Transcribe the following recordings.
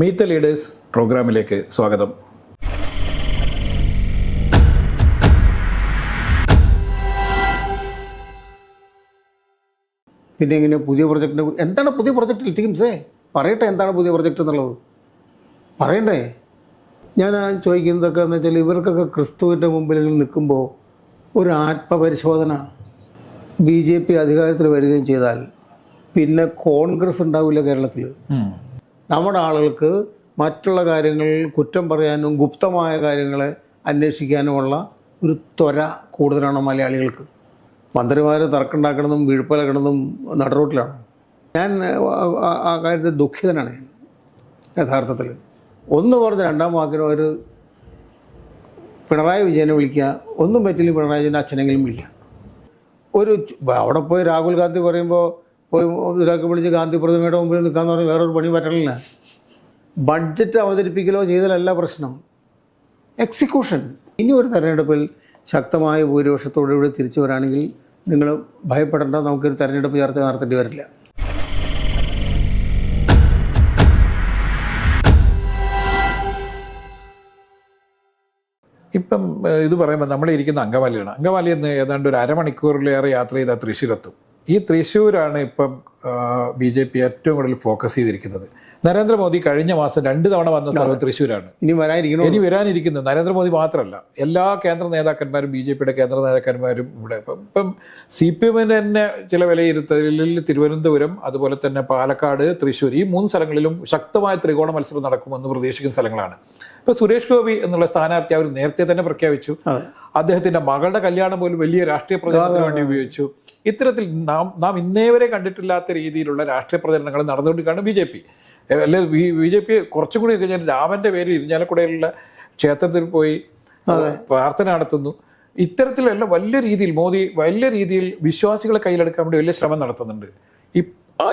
Meet the leaders പ്രോഗ്രാമിലേക്ക് സ്വാഗതം. പിന്നെ ഇങ്ങനെ പുതിയ പ്രൊജക്റ്റിനെ എന്താണ് പുതിയ പ്രൊജക്റ്റിൽ ടീംസേ പറയട്ടെ, എന്താണ് പുതിയ പ്രൊജക്റ്റ് എന്നുള്ളത് പറയണ്ടേ? ഞാൻ ചോദിക്കുന്നതൊക്കെ എന്ന് വെച്ചാൽ ഇവർക്കൊക്കെ ക്രിസ്തുവിൻ്റെ മുമ്പിൽ നിൽക്കുമ്പോൾ ഒരു ആത്മപരിശോധന. BJP അധികാരത്തിൽ വരികയും ചെയ്താൽ പിന്നെ കോൺഗ്രസ് ഉണ്ടാവില്ല കേരളത്തിൽ. നമ്മുടെ ആളുകൾക്ക് മറ്റുള്ള കാര്യങ്ങളിൽ കുറ്റം പറയാനും ഗുപ്തമായ കാര്യങ്ങളെ അന്വേഷിക്കാനുമുള്ള ഒരു ത്വര കൂടുതലാണ് മലയാളികൾക്ക്. മന്ത്രിമാർ തർക്കമുണ്ടാക്കണമെന്നും വീഴ്പ്പലക്കണമെന്നും നടുറോട്ടിലാണ്. ഞാൻ ആ കാര്യത്തിൽ ദുഃഖിതനാണ് യഥാർത്ഥത്തിൽ. ഒന്ന് പറഞ്ഞ് രണ്ടാം വാക്കിനും ഒരു പിണറായി വിജയനെ വിളിക്കുക, ഒന്നും പറ്റില്ല പിണറായി വിജയൻ്റെ അച്ഛനെങ്കിലും വിളിക്കുക. ഒരു അവിടെ പോയി രാഹുൽ ഗാന്ധി പറയുമ്പോൾ പോയി ഇതൊക്കെ വിളിച്ച് ഗാന്ധി പ്രതിമയുടെ മുമ്പിൽ നിൽക്കാമെന്ന് പറഞ്ഞാൽ വേറൊരു പണി പറ്റണില്ല. ബഡ്ജറ്റ് അവതരിപ്പിക്കലോ ചെയ്താലല്ല പ്രശ്നം, എക്സിക്യൂഷൻ. ഇനി ഒരു തെരഞ്ഞെടുപ്പിൽ ശക്തമായ ഭൂരിപക്ഷത്തോടുകൂടി തിരിച്ചു വരാണെങ്കിൽ നിങ്ങൾ ഭയപ്പെടേണ്ട, നമുക്കൊരു തെരഞ്ഞെടുപ്പ് ചർച്ച നടത്തേണ്ടി വരില്ല. ഇപ്പം ഇത് പറയുമ്പോൾ നമ്മളിരിക്കുന്ന അങ്കമാലിയാണ്. അങ്കമാലിയിൽ നിന്ന് ഏതാണ്ട് ഒരു അരമണിക്കൂറിലേറെ യാത്ര ചെയ്താൽ തൃശ്ശൂരെത്തും. ഈ തൃശ്ശൂരാണ് ഇപ്പം BJP ഏറ്റവും കൂടുതൽ ഫോക്കസ് ചെയ്തിരിക്കുന്നത്. നരേന്ദ്രമോദി കഴിഞ്ഞ മാസം 2 തവണ വന്ന സ്ഥലം തൃശ്ശൂരാണ്. ഇനി വരാനിരിക്കുന്നത് നരേന്ദ്രമോദി മാത്രമല്ല, എല്ലാ കേന്ദ്ര നേതാക്കന്മാരും BJPയുടെ കേന്ദ്ര നേതാക്കന്മാരും ഇവിടെ. ഇപ്പം CPM-ന് തന്നെ ചില വിലയിരുത്തലിൽ തിരുവനന്തപുരം, അതുപോലെ തന്നെ പാലക്കാട്, തൃശ്ശൂർ, ഈ 3 സ്ഥലങ്ങളിലും ശക്തമായ ത്രികോണ മത്സരം നടക്കുമെന്ന് പ്രതീക്ഷിക്കുന്ന സ്ഥലങ്ങളാണ്. ഇപ്പം സുരേഷ് ഗോപി എന്നുള്ള സ്ഥാനാർത്ഥി അവർ നേരത്തെ തന്നെ പ്രഖ്യാപിച്ചു. അദ്ദേഹത്തിൻ്റെ മകളുടെ കല്യാണം പോലും വലിയ രാഷ്ട്രീയ പ്രചാരണത്തിന് വേണ്ടി ഉപയോഗിച്ചു. ഇത്തരത്തിൽ നാം ഇന്നേ വരെ കണ്ടിട്ടില്ലാത്ത രീതിയിലുള്ള രാഷ്ട്രീയ പ്രചരണങ്ങൾ നടന്നുകൊണ്ടിരിക്കുകയാണ് BJP. അല്ലെ BJP കുറച്ചും കൂടി കഴിഞ്ഞാൽ രാമൻ്റെ പേരിൽ ഇരിഞ്ഞാലക്കുടയിലുള്ള ക്ഷേത്രത്തിൽ പോയി പ്രാർത്ഥന നടത്തുന്നു. ഇത്തരത്തിലല്ല വലിയ രീതിയിൽ മോദി വലിയ രീതിയിൽ വിശ്വാസികളെ കയ്യിലെടുക്കാൻ വേണ്ടി വലിയ ശ്രമം നടത്തുന്നുണ്ട്.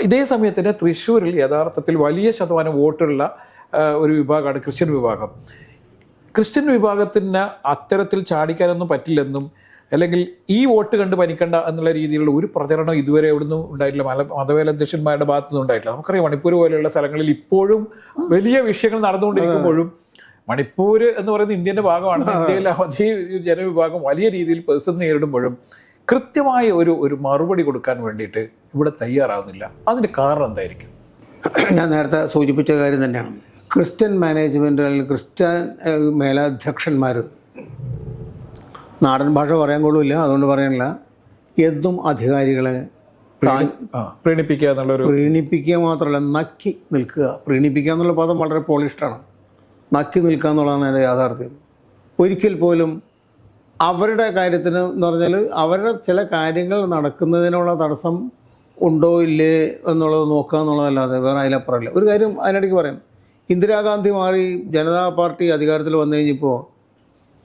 ഇതേ സമയത്ത് തന്നെ തൃശ്ശൂരിൽ യഥാർത്ഥത്തിൽ വലിയ ശതമാനം വോട്ടുള്ള ഒരു വിഭാഗമാണ് ക്രിസ്ത്യൻ വിഭാഗം. ക്രിസ്ത്യൻ വിഭാഗത്തിന് അത്തരത്തിൽ ചാടിക്കാനൊന്നും പറ്റില്ലെന്നും, അല്ലെങ്കിൽ ഈ വോട്ട് കണ്ട് പനിക്കണ്ട എന്നുള്ള രീതിയിലുള്ള ഒരു പ്രചരണം ഇതുവരെ എവിടുന്നും ഉണ്ടായിട്ടില്ല. മതമേലധ്യക്ഷന്മാരുടെ ഭാഗത്തുനിന്നും ഉണ്ടായിട്ടില്ല. നമുക്കറിയാം മണിപ്പൂർ പോലെയുള്ള സ്ഥലങ്ങളിൽ ഇപ്പോഴും വലിയ വിഷയങ്ങൾ നടന്നുകൊണ്ടിരിക്കുമ്പോഴും, മണിപ്പൂർ എന്ന് പറയുന്നത് ഇന്ത്യൻ്റെ ഭാഗമാണ്, ഇന്ത്യയിലെ അവധി ജനവിഭാഗം വലിയ രീതിയിൽ പ്രതിസന്ധി നേരിടുമ്പോഴും കൃത്യമായ ഒരു മറുപടി കൊടുക്കാൻ വേണ്ടിയിട്ട് ഇവിടെ തയ്യാറാവുന്നില്ല. അതിൻ്റെ കാരണം എന്തായിരിക്കും? ഞാൻ നേരത്തെ സൂചിപ്പിച്ച കാര്യം തന്നെയാണ്. ക്രിസ്ത്യൻ മാനേജ്മെൻറ്റ് അല്ലെങ്കിൽ ക്രിസ്ത്യൻ മേലധ്യക്ഷന്മാർ, നാടൻ ഭാഷ പറയാൻ കൊള്ളില്ല, അതുകൊണ്ട് പറയാനില്ല, എന്നും അധികാരികളെ പ്രീണിപ്പിക്കുക മാത്രമല്ല നക്കി നിൽക്കുക. പ്രീണിപ്പിക്കുക എന്നുള്ള പദം വളരെ പോളിഷ്ടാണ്. നക്കി നിൽക്കുക എന്നുള്ളതാണ് എൻ്റെ യാഥാർത്ഥ്യം. ഒരിക്കൽ പോലും അവരുടെ കാര്യത്തിന് എന്ന് പറഞ്ഞാൽ അവരുടെ ചില കാര്യങ്ങൾ നടക്കുന്നതിനുള്ള തടസ്സം ഉണ്ടോ ഇല്ലേ എന്നുള്ളത് നോക്കുക എന്നുള്ളതല്ലാതെ വേറെ അതിലപ്പുറമില്ല. ഒരു കാര്യം അതിനിടയ്ക്ക് പറയാം. ഇന്ദിരാഗാന്ധി മാറി ജനതാ പാർട്ടി അധികാരത്തിൽ വന്നു കഴിഞ്ഞപ്പോൾ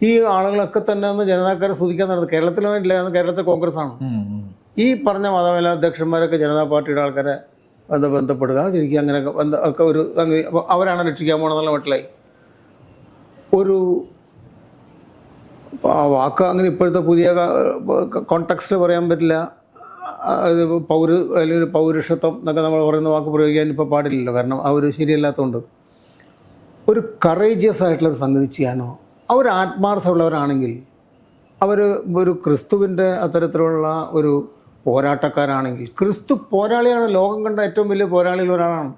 ഈ ആളുകളൊക്കെ തന്നെ ഒന്ന് ജനതാക്കാരെ സ്തുതിക്കാൻ നടന്നത്. കേരളത്തിലില്ല, കേരളത്തിൽ കോൺഗ്രസ്സാണ്. ഈ പറഞ്ഞ മതമേലധ്യക്ഷന്മാരൊക്കെ ജനതാ പാർട്ടിയുടെ ആൾക്കാരെ ബന്ധപ്പെടുക, ശരിക്കും അങ്ങനെയൊക്കെ ഒക്കെ ഒരു അവരാണ് രക്ഷിക്കാൻ പോകണമെന്നുള്ള മട്ടിലായി. ഒരു വാക്ക് അങ്ങനെ ഇപ്പോഴത്തെ പുതിയ കോണ്ടെക്സ്റ്റിൽ പറയാൻ പറ്റില്ല. അത് അല്ലെങ്കിൽ പൗരുഷത്വം എന്നൊക്കെ നമ്മൾ പറയുന്ന വാക്ക് പ്രയോഗിക്കാൻ ഇപ്പോൾ പാടില്ലല്ലോ, കാരണം അവർ ശരിയല്ലാത്തതുകൊണ്ട്. ഒരു കറേജിയസ് ആയിട്ടുള്ളൊരു സംഗതി ചെയ്യാനോ അവർ ആത്മാർത്ഥമുള്ളവരാണെങ്കിൽ, അവർ ഒരു ക്രിസ്തുവിൻ്റെ അത്തരത്തിലുള്ള ഒരു പോരാട്ടക്കാരാണെങ്കിൽ, ക്രിസ്തു പോരാളിയാണ്, ലോകം കണ്ട ഏറ്റവും വലിയ പോരാളിയിൽ ഒരാളാണ്.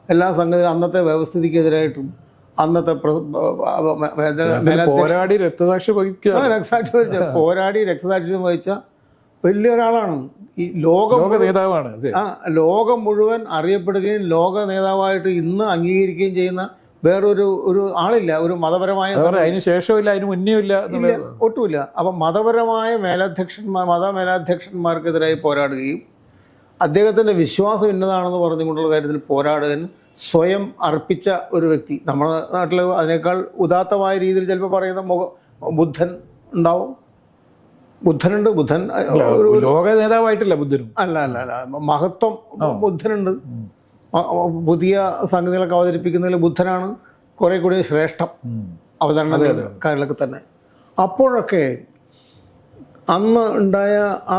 എല്ലാ സംഗതിയും അന്നത്തെ വ്യവസ്ഥിതിക്കെതിരായിട്ടും അന്നത്തെ പോരാടി രക്തസാക്ഷി വഹിച്ച വലിയ ഒരാളാണ്. ഈ നേതാവാണ്. ലോകം മുഴുവൻ അറിയപ്പെടുകയും ലോക നേതാവായിട്ട് ഇന്ന് അംഗീകരിക്കുകയും ചെയ്യുന്ന വേറൊരു ആളില്ല. ഒരു മതപരമായ അതിന് ശേഷമില്ല, അതിന് മുന്നേ ഇല്ല, ഒട്ടുമില്ല. അപ്പം മതപരമായ മതമേലധ്യക്ഷന്മാർക്കെതിരായി പോരാടുകയും അദ്ദേഹത്തിൻ്റെ വിശ്വാസം ഇന്നതാണെന്ന് പറഞ്ഞുകൊണ്ടുള്ള കാര്യത്തിൽ പോരാടുകയും സ്വയം അർപ്പിച്ച ഒരു വ്യക്തി. നമ്മുടെ നാട്ടിൽ അതിനേക്കാൾ ഉദാത്തമായ രീതിയിൽ ചിലപ്പോൾ പറയുന്ന ബുദ്ധൻ ഉണ്ടാവും. ബുദ്ധനുണ്ട്. ബുദ്ധൻ ലോക നേതാവായിട്ടില്ല. ബുദ്ധനും അല്ല മഹത്വം ബുദ്ധനുണ്ട്. പുതിയ സംഗതികളൊക്കെ അവതരിപ്പിക്കുന്നതിൽ ബുദ്ധനാണ് കുറേ കൂടി ശ്രേഷ്ഠം അവതരണങ്ങളിലൊക്കെ തന്നെ. അപ്പോഴൊക്കെ അന്ന് ഉണ്ടായ ആ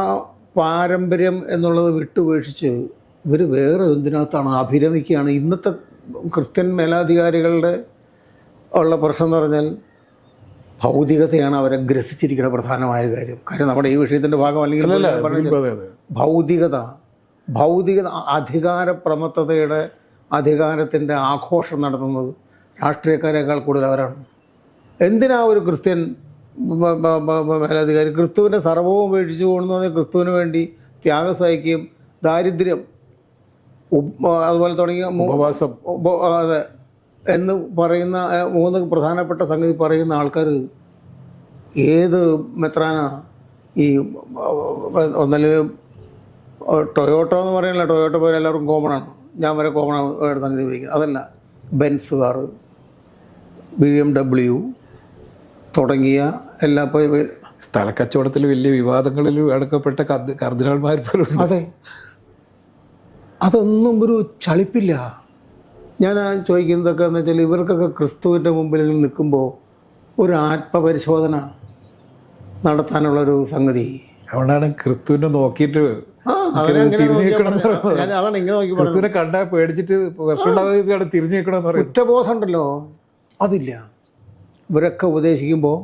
പാരമ്പര്യം എന്നുള്ളത് വിട്ടുപേക്ഷിച്ച് ഇവർ വേറെ എന്തിനകത്താണ് അഭിരമിക്കുകയാണ്. ഇന്നത്തെ ക്രിസ്ത്യൻ മേലധികാരികളുടെ ഉള്ള പ്രശ്നം എന്ന് പറഞ്ഞാൽ ഭൗതികതയാണ് അവരെ ഗ്രസിച്ചിരിക്കുന്ന പ്രധാനമായ കാര്യം. കാര്യം നമ്മുടെ ഈ വിഷയത്തിൻ്റെ ഭാഗം അല്ലെങ്കിൽ ഭൗതികത അധികാരപ്രമത്തതയുടെ അധികാരത്തിൻ്റെ ആഘോഷം നടത്തുന്നത് രാഷ്ട്രീയക്കാരേക്കാൾ കൂടുതൽ അവരാണ്. എന്തിനാ ഒരു ക്രിസ്ത്യൻ മേലധികാരി ക്രിസ്തുവിൻ്റെ സർവ്വവും ഉപേക്ഷിച്ചു കൊണ്ടുവന്ന് ക്രിസ്തുവിന് വേണ്ടി ത്യാഗം സഹിക്കുകയും ദാരിദ്ര്യം അതുപോലെ തുടങ്ങിയ അതെ എന്ന് പറയുന്ന 3 പ്രധാനപ്പെട്ട സംഗതി പറയുന്ന ആൾക്കാർ ഏത് മെത്രാനാ? ഈ ഒന്നല്ലെങ്കിൽ ടൊയോട്ടോ എന്ന് പറയുന്നില്ല, ടൊയോട്ടോ പോലെ എല്ലാവർക്കും കോമണാണ്, ഞാൻ വരെ കോമണാണ് സംഗതി ഉപയോഗിക്കുന്നത്. അതല്ല, ബെൻസ് കാറ്, BMW തുടങ്ങിയ എല്ലാ സ്ഥലക്കച്ചവടത്തിൽ വലിയ വിവാദങ്ങളിൽ അടക്കപ്പെട്ട കർദിനാൾമാർ പോലും. അതെ, അതൊന്നും ഒരു ചളിപ്പില്ല. ഞാൻ ചോദിക്കുന്നതൊക്കെ എന്ന് വെച്ചാൽ ഇവർക്കൊക്കെ ക്രിസ്തുവിൻ്റെ മുമ്പിൽ നിൽക്കുമ്പോൾ ഒരു ആത്മപരിശോധന നടത്താനുള്ളൊരു സംഗതി. അതുകൊണ്ടാണ് ക്രിസ്തുവിനെ നോക്കിയിട്ട് അതാണ് ഇങ്ങനെ നോക്കി ക്രിസ്തുവിനെ കണ്ടാൽ പേടിച്ചിട്ട് വർഷമുണ്ടാകാതെ തിരിഞ്ഞു നിൽക്കണമെന്ന് പറയും. കുറ്റബോധം ഉണ്ടല്ലോ, അതില്ല. ഇവരൊക്കെ ഉപദേശിക്കുമ്പോൾ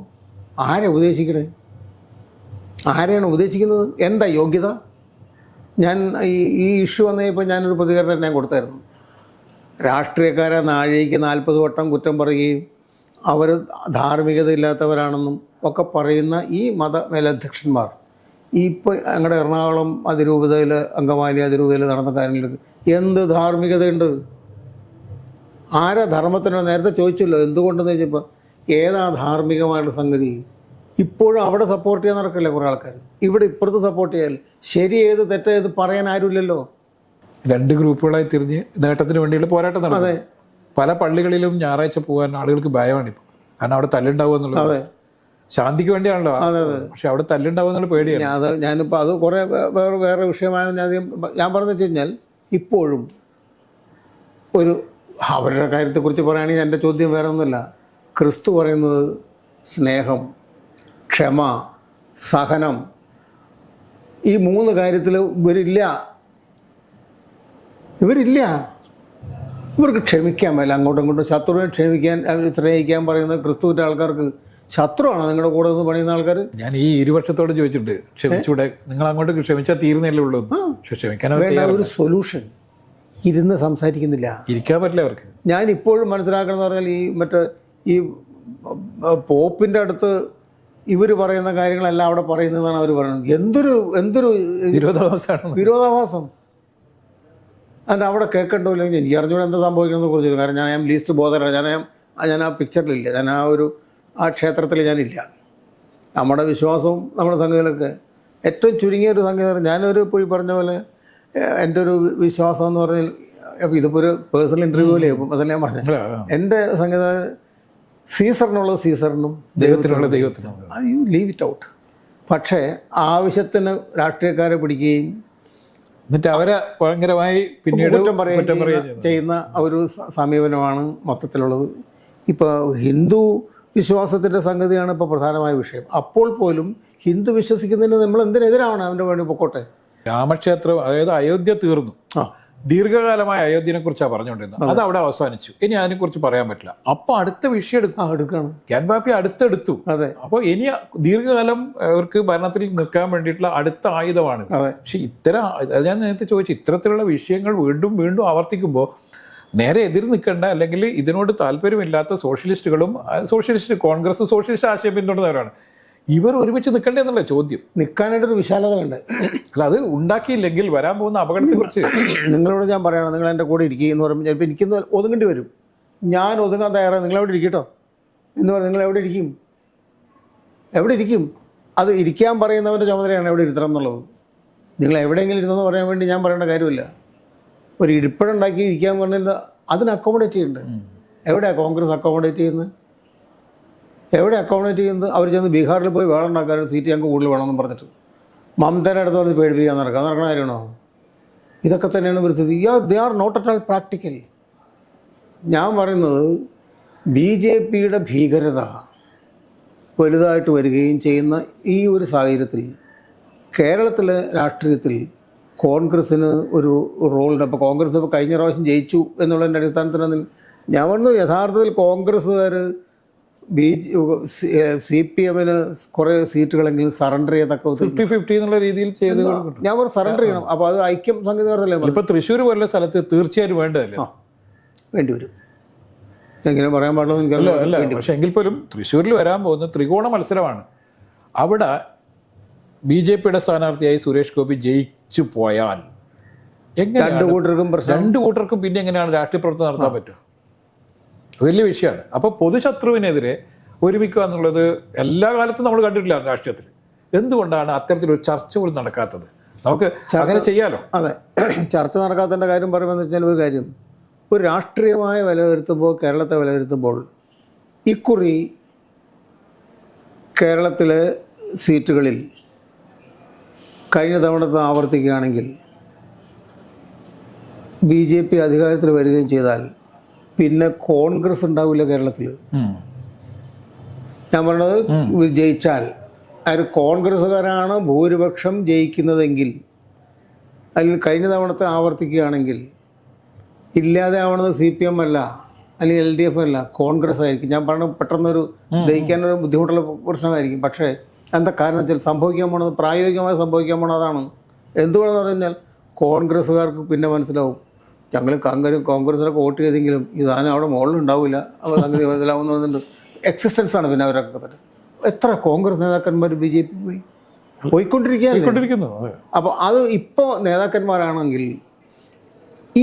ആരെ ഉപദേശിക്കണേ? ആരെയാണ് ഉപദേശിക്കുന്നത്? എന്താ യോഗ്യത? ഞാൻ ഈ ഇഷ്യൂ വന്നപ്പോൾ ഞാനൊരു പ്രതികരണം ഞാൻ കൊടുത്തായിരുന്നു. രാഷ്ട്രീയക്കാരെ നാഴികയ്ക്ക് 40 വട്ടം കുറ്റം പറയുകയും അവർ ധാർമ്മികത ഇല്ലാത്തവരാണെന്നും ഒക്കെ പറയുന്ന ഈ മേലധ്യക്ഷന്മാർ ഇപ്പോൾ ഞങ്ങളുടെ എറണാകുളം അതിരൂപതയിൽ, അങ്കമാലി അതിരൂപതയിൽ നടന്ന കാര്യങ്ങൾക്ക് എന്ത് ധാർമ്മികതയുണ്ട്? ആരാ ധർമ്മത്തിനോ? നേരത്തെ ചോദിച്ചല്ലോ എന്തുകൊണ്ടെന്ന് ചോദിച്ചപ്പോൾ ഏതാ ധാർമ്മികമായിട്ടുള്ള സംഗതി? ഇപ്പോഴും അവിടെ സപ്പോർട്ട് ചെയ്യാൻ നടക്കില്ല കുറേ ആൾക്കാർ, ഇവിടെ ഇപ്പുറത്ത് സപ്പോർട്ട് ചെയ്യാൻ. ശരി ഏത് തെറ്റേത് പറയാൻ ആരുമില്ലല്ലോ. 2 ഗ്രൂപ്പുകളായി തിരിഞ്ഞ് നേട്ടത്തിന് വേണ്ടിയുള്ള പോരാട്ടം നടക്കും. പല പള്ളികളിലും ഞായറാഴ്ച പോകാൻ ആളുകൾക്ക് ഭയമാണിപ്പോൾ. കാരണം അവിടെ തല്ലുണ്ടാവുക എന്നുള്ളത്. അതെ, ശാന്തിക്ക് വേണ്ടിയാണല്ലോ. പക്ഷെ അവിടെ തല്ലുണ്ടാവുക എന്നുള്ള പേടിയാണ്. ഞാനിപ്പോൾ അത് കുറേ വേറെ വിഷയമായ ഞാൻ പറഞ്ഞു വെച്ച് കഴിഞ്ഞാൽ ഇപ്പോഴും ഒരു അവരുടെ കാര്യത്തെക്കുറിച്ച് പറയുകയാണെങ്കിൽ എൻ്റെ ചോദ്യം വേറെ ഒന്നുമില്ല. ക്രിസ്തു പറയുന്നത് സ്നേഹം, ക്ഷമ, സഹനം, ഈ 3 കാര്യത്തിൽ ഇവരില്ല. ഇവർക്ക് ക്ഷമിക്കാൻ മേല. അങ്ങോട്ടും ഇങ്ങോട്ടും ശത്രുവിനെ ക്ഷമിക്കാൻ, സ്നേഹിക്കാൻ പറയുന്നത് ക്രിസ്തുവിൻ്റെ ആൾക്കാർക്ക് ശത്രുവാണ് നിങ്ങളുടെ കൂടെ നിന്ന് പണിയുന്ന ആൾക്കാർ. ഞാൻ ഈ ഇരുപക്ഷത്തോട് ചോദിച്ചിട്ടുണ്ട്, ക്ഷമിച്ചൂടെ? നിങ്ങൾ അങ്ങോട്ട് ക്ഷമിച്ചാൽ തീർന്നല്ലേ ഉള്ളൂ. പക്ഷെ ക്ഷമിക്കാൻ ഒരു സൊല്യൂഷൻ ഇരുന്ന് സംസാരിക്കുന്നില്ല, ഇരിക്കാൻ പറ്റില്ല അവർക്ക്. ഞാൻ ഇപ്പോഴും മനസ്സിലാക്കണമെന്ന് പറഞ്ഞാൽ ഈ പോപ്പിൻ്റെ അടുത്ത് ഇവർ പറയുന്ന കാര്യങ്ങളെല്ലാം അവിടെ പറയുന്നതാണ് അവർ പറയുന്നത്. എന്തൊരു വിരോധാഭാസം. അതിൻ്റെ അവിടെ കേൾക്കണ്ടോല്ലെങ്കിൽ എനിക്ക് അറിഞ്ഞൂടെ എന്താ സംഭവിക്കണമെന്ന് കുറിച്ചില്ല. കാരണം ഞാൻ ലീസ്റ്റ് ബോധരാണ്. ഞാൻ ആ പിക്ചറിലില്ല, ആ ക്ഷേത്രത്തിൽ ഞാനില്ല. നമ്മുടെ വിശ്വാസവും നമ്മുടെ സംഗതികളൊക്കെ ഏറ്റവും ചുരുങ്ങിയൊരു സംഗതി. ഞാനൊരു പോയി പറഞ്ഞ പോലെ എൻ്റെ ഒരു വിശ്വാസം എന്ന് പറഞ്ഞാൽ, അപ്പോൾ ഇതിപ്പോൾ ഒരു പേഴ്സണൽ ഇൻ്റർവ്യൂവിലേ അതല്ല ഞാൻ പറഞ്ഞത്. എൻ്റെ സംഗതി സീസറിനുള്ളത് സീസറിനും, ദൈവത്തിനുള്ളത് ദൈവത്തിനും. You leave it out. പക്ഷേ ആവശ്യത്തിന് രാഷ്ട്രീയക്കാരെ പിടിക്കുകയും എന്നിട്ട് അവരെ ഭയങ്കരമായി പിന്നീട് ചെയ്യുന്ന ഒരു സമീപനമാണ് മൊത്തത്തിലുള്ളത്. ഇപ്പോൾ ഹിന്ദു വിശ്വാസത്തിൻ്റെ സംഗതിയാണ് ഇപ്പോൾ പ്രധാനമായ വിഷയം. അപ്പോൾ പോലും ഹിന്ദു വിശ്വസിക്കുന്നതിന് നമ്മൾ എന്തിനെതിരാണ്? അവൻ്റെ വേണ്ടി പൊക്കോട്ടെ. രാമക്ഷേത്രം, അതായത് അയോധ്യ തീർന്നു. ദീർഘകാലമായ അയോധ്യനെ കുറിച്ചാണ് പറഞ്ഞുകൊണ്ടിരുന്നത്. അത് അവിടെ അവസാനിച്ചു. ഇനി അതിനെക്കുറിച്ച് പറയാൻ പറ്റില്ല. അപ്പോൾ അടുത്ത വിഷയം എടുക്കുകയാണ്. ഗ്യാൻ ബാപ്പി അടുത്തെടുത്തു. അതെ. അപ്പോൾ ഇനി ദീർഘകാലം അവർക്ക് ഭരണത്തിൽ നിൽക്കാൻ വേണ്ടിയിട്ടുള്ള അടുത്ത ആയുധമാണ്. പക്ഷെ ഞാൻ നേരത്തെ ചോദിച്ചു, ഇത്തരത്തിലുള്ള വിഷയങ്ങൾ വീണ്ടും വീണ്ടും ആവർത്തിക്കുമ്പോൾ നേരെ എതിർ നിൽക്കേണ്ട, അല്ലെങ്കിൽ ഇതിനോട് താല്പര്യമില്ലാത്ത സോഷ്യലിസ്റ്റുകളും കോൺഗ്രസും സോഷ്യലിസ്റ്റ് ആശയം പിന്തുടരുന്നവരാണ്. ഇവർ ഒരുമിച്ച് നിൽക്കണ്ടേ എന്നുള്ള ചോദ്യം. നിൽക്കാനായിട്ടൊരു വിശാലത ഉണ്ട്. അല്ല, അത് ഉണ്ടാക്കിയില്ലെങ്കിൽ വരാൻ പോകുന്ന അപകടത്തെക്കുറിച്ച് നിങ്ങളോട് ഞാൻ പറയണം. നിങ്ങൾ എൻ്റെ കൂടെ ഇരിക്കുക എന്ന് പറയുമ്പോൾ ചിലപ്പോൾ എനിക്കൊന്ന് ഒതുങ്ങേണ്ടി വരും. ഞാൻ ഒതുങ്ങാൻ തയ്യാറാണ്. നിങ്ങളെവിടെ ഇരിക്കട്ടോ എന്ന് പറഞ്ഞാൽ നിങ്ങൾ എവിടെ ഇരിക്കും? അത് ഇരിക്കാൻ പറയുന്നവൻ്റെ ചുമതലയാണ് എവിടെ ഇരുത്തണം എന്നുള്ളത്. നിങ്ങൾ എവിടെയെങ്കിലും ഇരുന്നെന്ന് പറയാൻ വേണ്ടി ഞാൻ പറയേണ്ട കാര്യമില്ല. ഒരു ഇരിപ്പിടമുണ്ടാക്കി ഇരിക്കാൻ പറഞ്ഞില്ല, അതിന് അക്കോമഡേറ്റ് ചെയ്യുന്നുണ്ട്. എവിടെയാണ് കോൺഗ്രസ് അക്കോമഡേറ്റ് ചെയ്യുന്നത്? അവർ ചെന്ന് ബീഹാറിൽ പോയി വേളം ഉണ്ടാക്കാൻ സീറ്റ് ഞങ്ങൾക്ക് കൂടുതൽ വേണമെന്ന് പറഞ്ഞിട്ട് മമതയുടെ അടുത്ത് പറഞ്ഞ് പേടിപ്പിക്കാൻ നടക്കുന്ന കാര്യമാണോ? ഇതൊക്കെ തന്നെയാണ് പരിസ്ഥിതി. They are not at all practical. ഞാൻ പറയുന്നത് BJPയുടെ ഭീകരത വലുതായിട്ട് വരികയും ചെയ്യുന്ന ഈ ഒരു സാഹചര്യത്തിൽ കേരളത്തിലെ രാഷ്ട്രീയത്തിൽ കോൺഗ്രസ്സിന് ഒരു റോളുണ്ട്. അപ്പോൾ കോൺഗ്രസ് ഇപ്പോൾ കഴിഞ്ഞ പ്രാവശ്യം ജയിച്ചു എന്നുള്ളതിൻ്റെ അടിസ്ഥാനത്തിൽ ഞാൻ പറഞ്ഞു യഥാർത്ഥത്തിൽ കോൺഗ്രസ്സുകാർ CPM കുറേ സീറ്റുകളെങ്കിലും സറണ്ടർ ചെയ്തൊക്കെ 50-50 എന്നുള്ള രീതിയിൽ ചെയ്ത് ഞാൻ പറഞ്ഞു സറണ്ടർ ചെയ്യണം. അപ്പോൾ അത് ഐക്യം സംഗീതല്ലേ ഇപ്പൊ തൃശ്ശൂർ പോലുള്ള സ്ഥലത്ത് തീർച്ചയായും വേണ്ടതല്ലേ? വേണ്ടി വരും. എങ്ങനെ പറയാൻ പാടുള്ളൂ അല്ല, പക്ഷെ എങ്കിൽ പോലും തൃശ്ശൂരിൽ വരാൻ പോകുന്ന ത്രികോണ മത്സരമാണ്. അവിടെ BJPയുടെ സ്ഥാനാർത്ഥിയായി സുരേഷ് ഗോപി ജയിച്ചു പോയാൽ രണ്ടു കൂട്ടർക്കും പിന്നെ എങ്ങനെയാണ് രാഷ്ട്രീയ പ്രവർത്തനം നടത്താൻ പറ്റുക? വലിയ വിഷയമാണ്. അപ്പോൾ പൊതുശത്രുവിനെതിരെ ഒരുമിക്കുക എന്നുള്ളത് എല്ലാ കാലത്തും നമ്മൾ കണ്ടിട്ടില്ല രാഷ്ട്രീയത്തിൽ. എന്തുകൊണ്ടാണ് അത്തരത്തിലൊരു ചർച്ച പോലും നടക്കാത്തത്? നമുക്ക് അങ്ങനെ ചെയ്യാലോ. അതെ, ചർച്ച നടക്കാത്തതിൻ്റെ കാര്യം പറയുമ്പോൾ വെച്ചാൽ ഒരു കാര്യം, ഒരു രാഷ്ട്രീയമായ വിലയിരുത്തുമ്പോൾ, കേരളത്തെ വിലയിരുത്തുമ്പോൾ ഇക്കുറി കേരളത്തിലെ സീറ്റുകളിൽ കഴിഞ്ഞ തവണത്തെ ആവർത്തിക്കുകയാണെങ്കിൽ BJP അധികാരത്തിൽ വരികയും ചെയ്താൽ പിന്നെ കോൺഗ്രസ് ഉണ്ടാവില്ല കേരളത്തിൽ. ഞാൻ പറഞ്ഞത് ജയിച്ചാൽ അത് കോൺഗ്രസ്സുകാരാണ് ഭൂരിപക്ഷം ജയിക്കുന്നതെങ്കിൽ, അല്ലെങ്കിൽ കഴിഞ്ഞ തവണത്തെ ആവർത്തിക്കുകയാണെങ്കിൽ ഇല്ലാതെ ആവണത് CPM അല്ല, അല്ലെങ്കിൽ LDF അല്ല, കോൺഗ്രസ് ആയിരിക്കും. ഞാൻ പറഞ്ഞ പെട്ടെന്നൊരു ദഹിക്കാനൊരു ബുദ്ധിമുട്ടുള്ള പ്രശ്നമായിരിക്കും. പക്ഷേ എന്താ കാരണം വെച്ചാൽ സംഭവിക്കാൻ പോണത്, പ്രായോഗികമായി സംഭവിക്കാൻ പോണതാണ്. എന്തുകൊണ്ടെന്ന് പറഞ്ഞാൽ കോൺഗ്രസ്സുകാർക്ക് പിന്നെ മനസ്സിലാവും ഞങ്ങൾ കോൺഗ്രസിനൊക്കെ വോട്ട് ചെയ്തെങ്കിലും ഇതാണ് അവിടെ മുകളിലുണ്ടാവില്ല, അപ്പോൾ സംഗതി മനസ്സിലാവുന്ന പറഞ്ഞിട്ടുണ്ട്. എക്സിസ്റ്റൻസാണ് പിന്നെ അവരൊക്കെ തന്നെ. എത്ര കോൺഗ്രസ് നേതാക്കന്മാർ BJP പോയിക്കൊണ്ടിരിക്കുന്നു. അപ്പോൾ അത് ഇപ്പോൾ നേതാക്കന്മാരാണെങ്കിൽ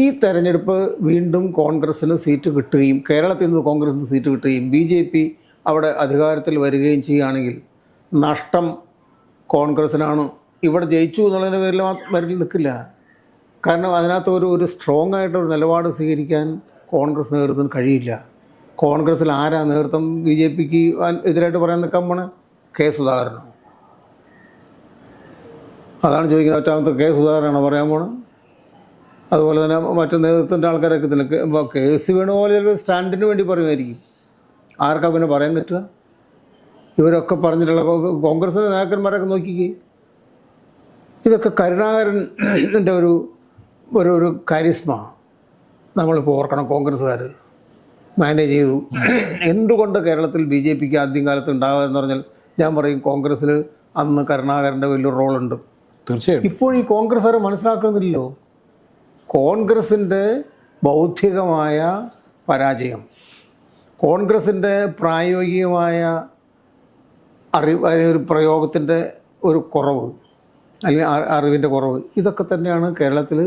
ഈ തെരഞ്ഞെടുപ്പ് വീണ്ടും കോൺഗ്രസ്സിന് സീറ്റ് കിട്ടുകയും കേരളത്തിൽ നിന്ന് കോൺഗ്രസ്സിന് സീറ്റ് കിട്ടുകയും BJP അവിടെ അധികാരത്തിൽ വരികയും ചെയ്യുകയാണെങ്കിൽ നഷ്ടം കോൺഗ്രസ്സിനാണ്. ഇവിടെ ജയിച്ചു എന്നുള്ളതിൻ്റെ പേരിൽ നിൽക്കില്ല. കാരണം അതിനകത്ത് ഒരു സ്ട്രോങ് ആയിട്ടൊരു നിലപാട് സ്വീകരിക്കാൻ കോൺഗ്രസ് നേതൃത്വത്തിന് കഴിയില്ല. കോൺഗ്രസ്സിൽ ആരാ നേതൃത്വം BJPക്ക് എതിരായിട്ട് പറയാൻ നിൽക്കാൻ പോണ? K. സുധാകരനോ? അതാണ് ചോദിക്കുന്നത്. ഒറ്റാമത്തെ K. സുധാകരനാണോ പറയാൻ പോണത്? അതുപോലെ തന്നെ മറ്റു നേതൃത്വത്തിൻ്റെ ആൾക്കാരൊക്കെ തന്നെ KC വേണുപോലെ ചിലപ്പോൾ സ്റ്റാൻഡിന് വേണ്ടി പറയുമായിരിക്കും. ആർക്കാ പിന്നെ പറയാൻ പറ്റുക? ഇവരൊക്കെ പറഞ്ഞിട്ടുള്ള കോൺഗ്രസിൻ്റെ നേതാക്കന്മാരൊക്കെ നോക്കിക്കേ. ഇതൊക്കെ കരുണാകരൻ്റെ ഒരു കാരിസ്മ നമ്മളിപ്പോൾ ഓർക്കണം. കോൺഗ്രസ്സുകാർ മാനേജ് ചെയ്തു. എന്തുകൊണ്ട് കേരളത്തിൽ BJPക്ക് ആദ്യം കാലത്ത് ഉണ്ടാകുക എന്ന് പറഞ്ഞാൽ ഞാൻ പറയും കോൺഗ്രസ്സിൽ അന്ന് കരുണാകരൻ്റെ വലിയൊരു റോളുണ്ട്. തീർച്ചയായും. ഇപ്പോൾ ഈ കോൺഗ്രസ്സുകാർ മനസ്സിലാക്കുന്നില്ലല്ലോ കോൺഗ്രസിൻ്റെ ബൗദ്ധികമായ പരാജയം, കോൺഗ്രസിൻ്റെ പ്രായോഗികമായ ഒരു പ്രയോഗത്തിൻ്റെ ഒരു കുറവ്, അല്ലെങ്കിൽ അറിവിൻ്റെ കുറവ്, ഇതൊക്കെ തന്നെയാണ് കേരളത്തിൽ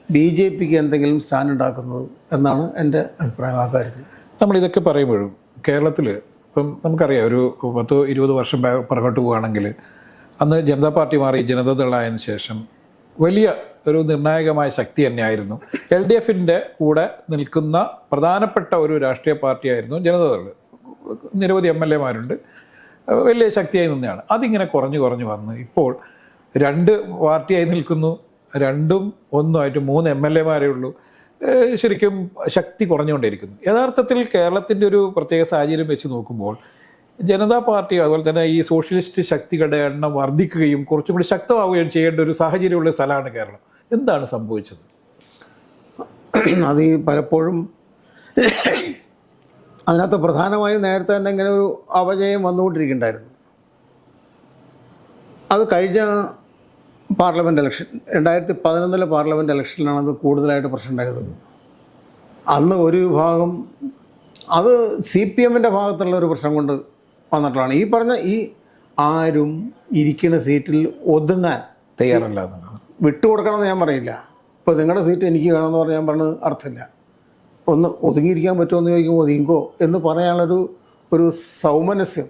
BJPക്ക് എന്തെങ്കിലും സ്റ്റാൻഡ് ഉണ്ടാക്കുന്നത് എന്നാണ് എൻ്റെ അഭിപ്രായം ആ കാര്യത്തിൽ. നമ്മളിതൊക്കെ പറയുമ്പോഴും കേരളത്തിൽ ഇപ്പം നമുക്കറിയാം ഒരു 10-20 വർഷം പുറകോട്ട് പോവുകയാണെങ്കിൽ അന്ന് ജനതാ പാർട്ടി മാറി ജനതാദളായതിനു ശേഷം വലിയ ഒരു നിർണായകമായ ശക്തി തന്നെയായിരുന്നു. LDFൻ്റെ കൂടെ നിൽക്കുന്ന പ്രധാനപ്പെട്ട ഒരു രാഷ്ട്രീയ പാർട്ടിയായിരുന്നു ജനതാദൾ. നിരവധി MLAമാരുണ്ട്, വലിയ ശക്തിയായി നിന്നതാണ്. അതിങ്ങനെ കുറഞ്ഞു വന്ന് ഇപ്പോൾ 2 പാർട്ടിയായി നിൽക്കുന്നു. 2ഉം 1ആയിട്ട് 3 MLAമാരേ ഉള്ളൂ. ശരിക്കും ശക്തി കുറഞ്ഞുകൊണ്ടിരിക്കുന്നു. യഥാർത്ഥത്തിൽ കേരളത്തിൻ്റെ ഒരു പ്രത്യേക സാഹചര്യം വെച്ച് നോക്കുമ്പോൾ ജനതാ പാർട്ടി അതുപോലെ തന്നെ ഈ സോഷ്യലിസ്റ്റ് ശക്തികളുടെ എണ്ണം വർദ്ധിക്കുകയും കുറച്ചും കൂടി ശക്തമാവുകയും ചെയ്യേണ്ട ഒരു സാഹചര്യമുള്ള സ്ഥലമാണ് കേരളം. എന്താണ് സംഭവിച്ചത്? അത് ഈ പലപ്പോഴും അതിനകത്ത് പ്രധാനമായും നേരത്തെ തന്നെ ഇങ്ങനെ ഒരു അപജയം വന്നുകൊണ്ടിരിക്കുന്നുണ്ടായിരുന്നു. അത് കഴിഞ്ഞ പാർലമെൻറ്റ് ഇലക്ഷൻ 2011 പാർലമെൻറ്റ് ഇലക്ഷനിലാണ് അത് കൂടുതലായിട്ട് പ്രശ്നം ഉണ്ടായത്. അന്ന് ഒരു വിഭാഗം അത് CPMൻ്റെ ഭാഗത്തുള്ള ഒരു പ്രശ്നം കൊണ്ട് വന്നിട്ടുള്ളതാണ്. ഈ പറഞ്ഞ ഈ ആരും ഇരിക്കുന്ന സീറ്റിൽ ഒതുങ്ങാൻ തയ്യാറല്ല, വിട്ടുകൊടുക്കണമെന്ന് ഞാൻ പറയില്ല. ഇപ്പോൾ നിങ്ങളുടെ സീറ്റ് എനിക്ക് വേണമെന്ന് പറഞ്ഞാൽ ഞാൻ പറഞ്ഞത് അർത്ഥമില്ല. ഒന്ന് ഒതുങ്ങിയിരിക്കാൻ പറ്റുമോ എന്ന് ചോദിക്കുമ്പോൾ ഒതുങ്ങിക്കോ എന്ന് പറയാനുള്ളൊരു സൗമനസ്യം,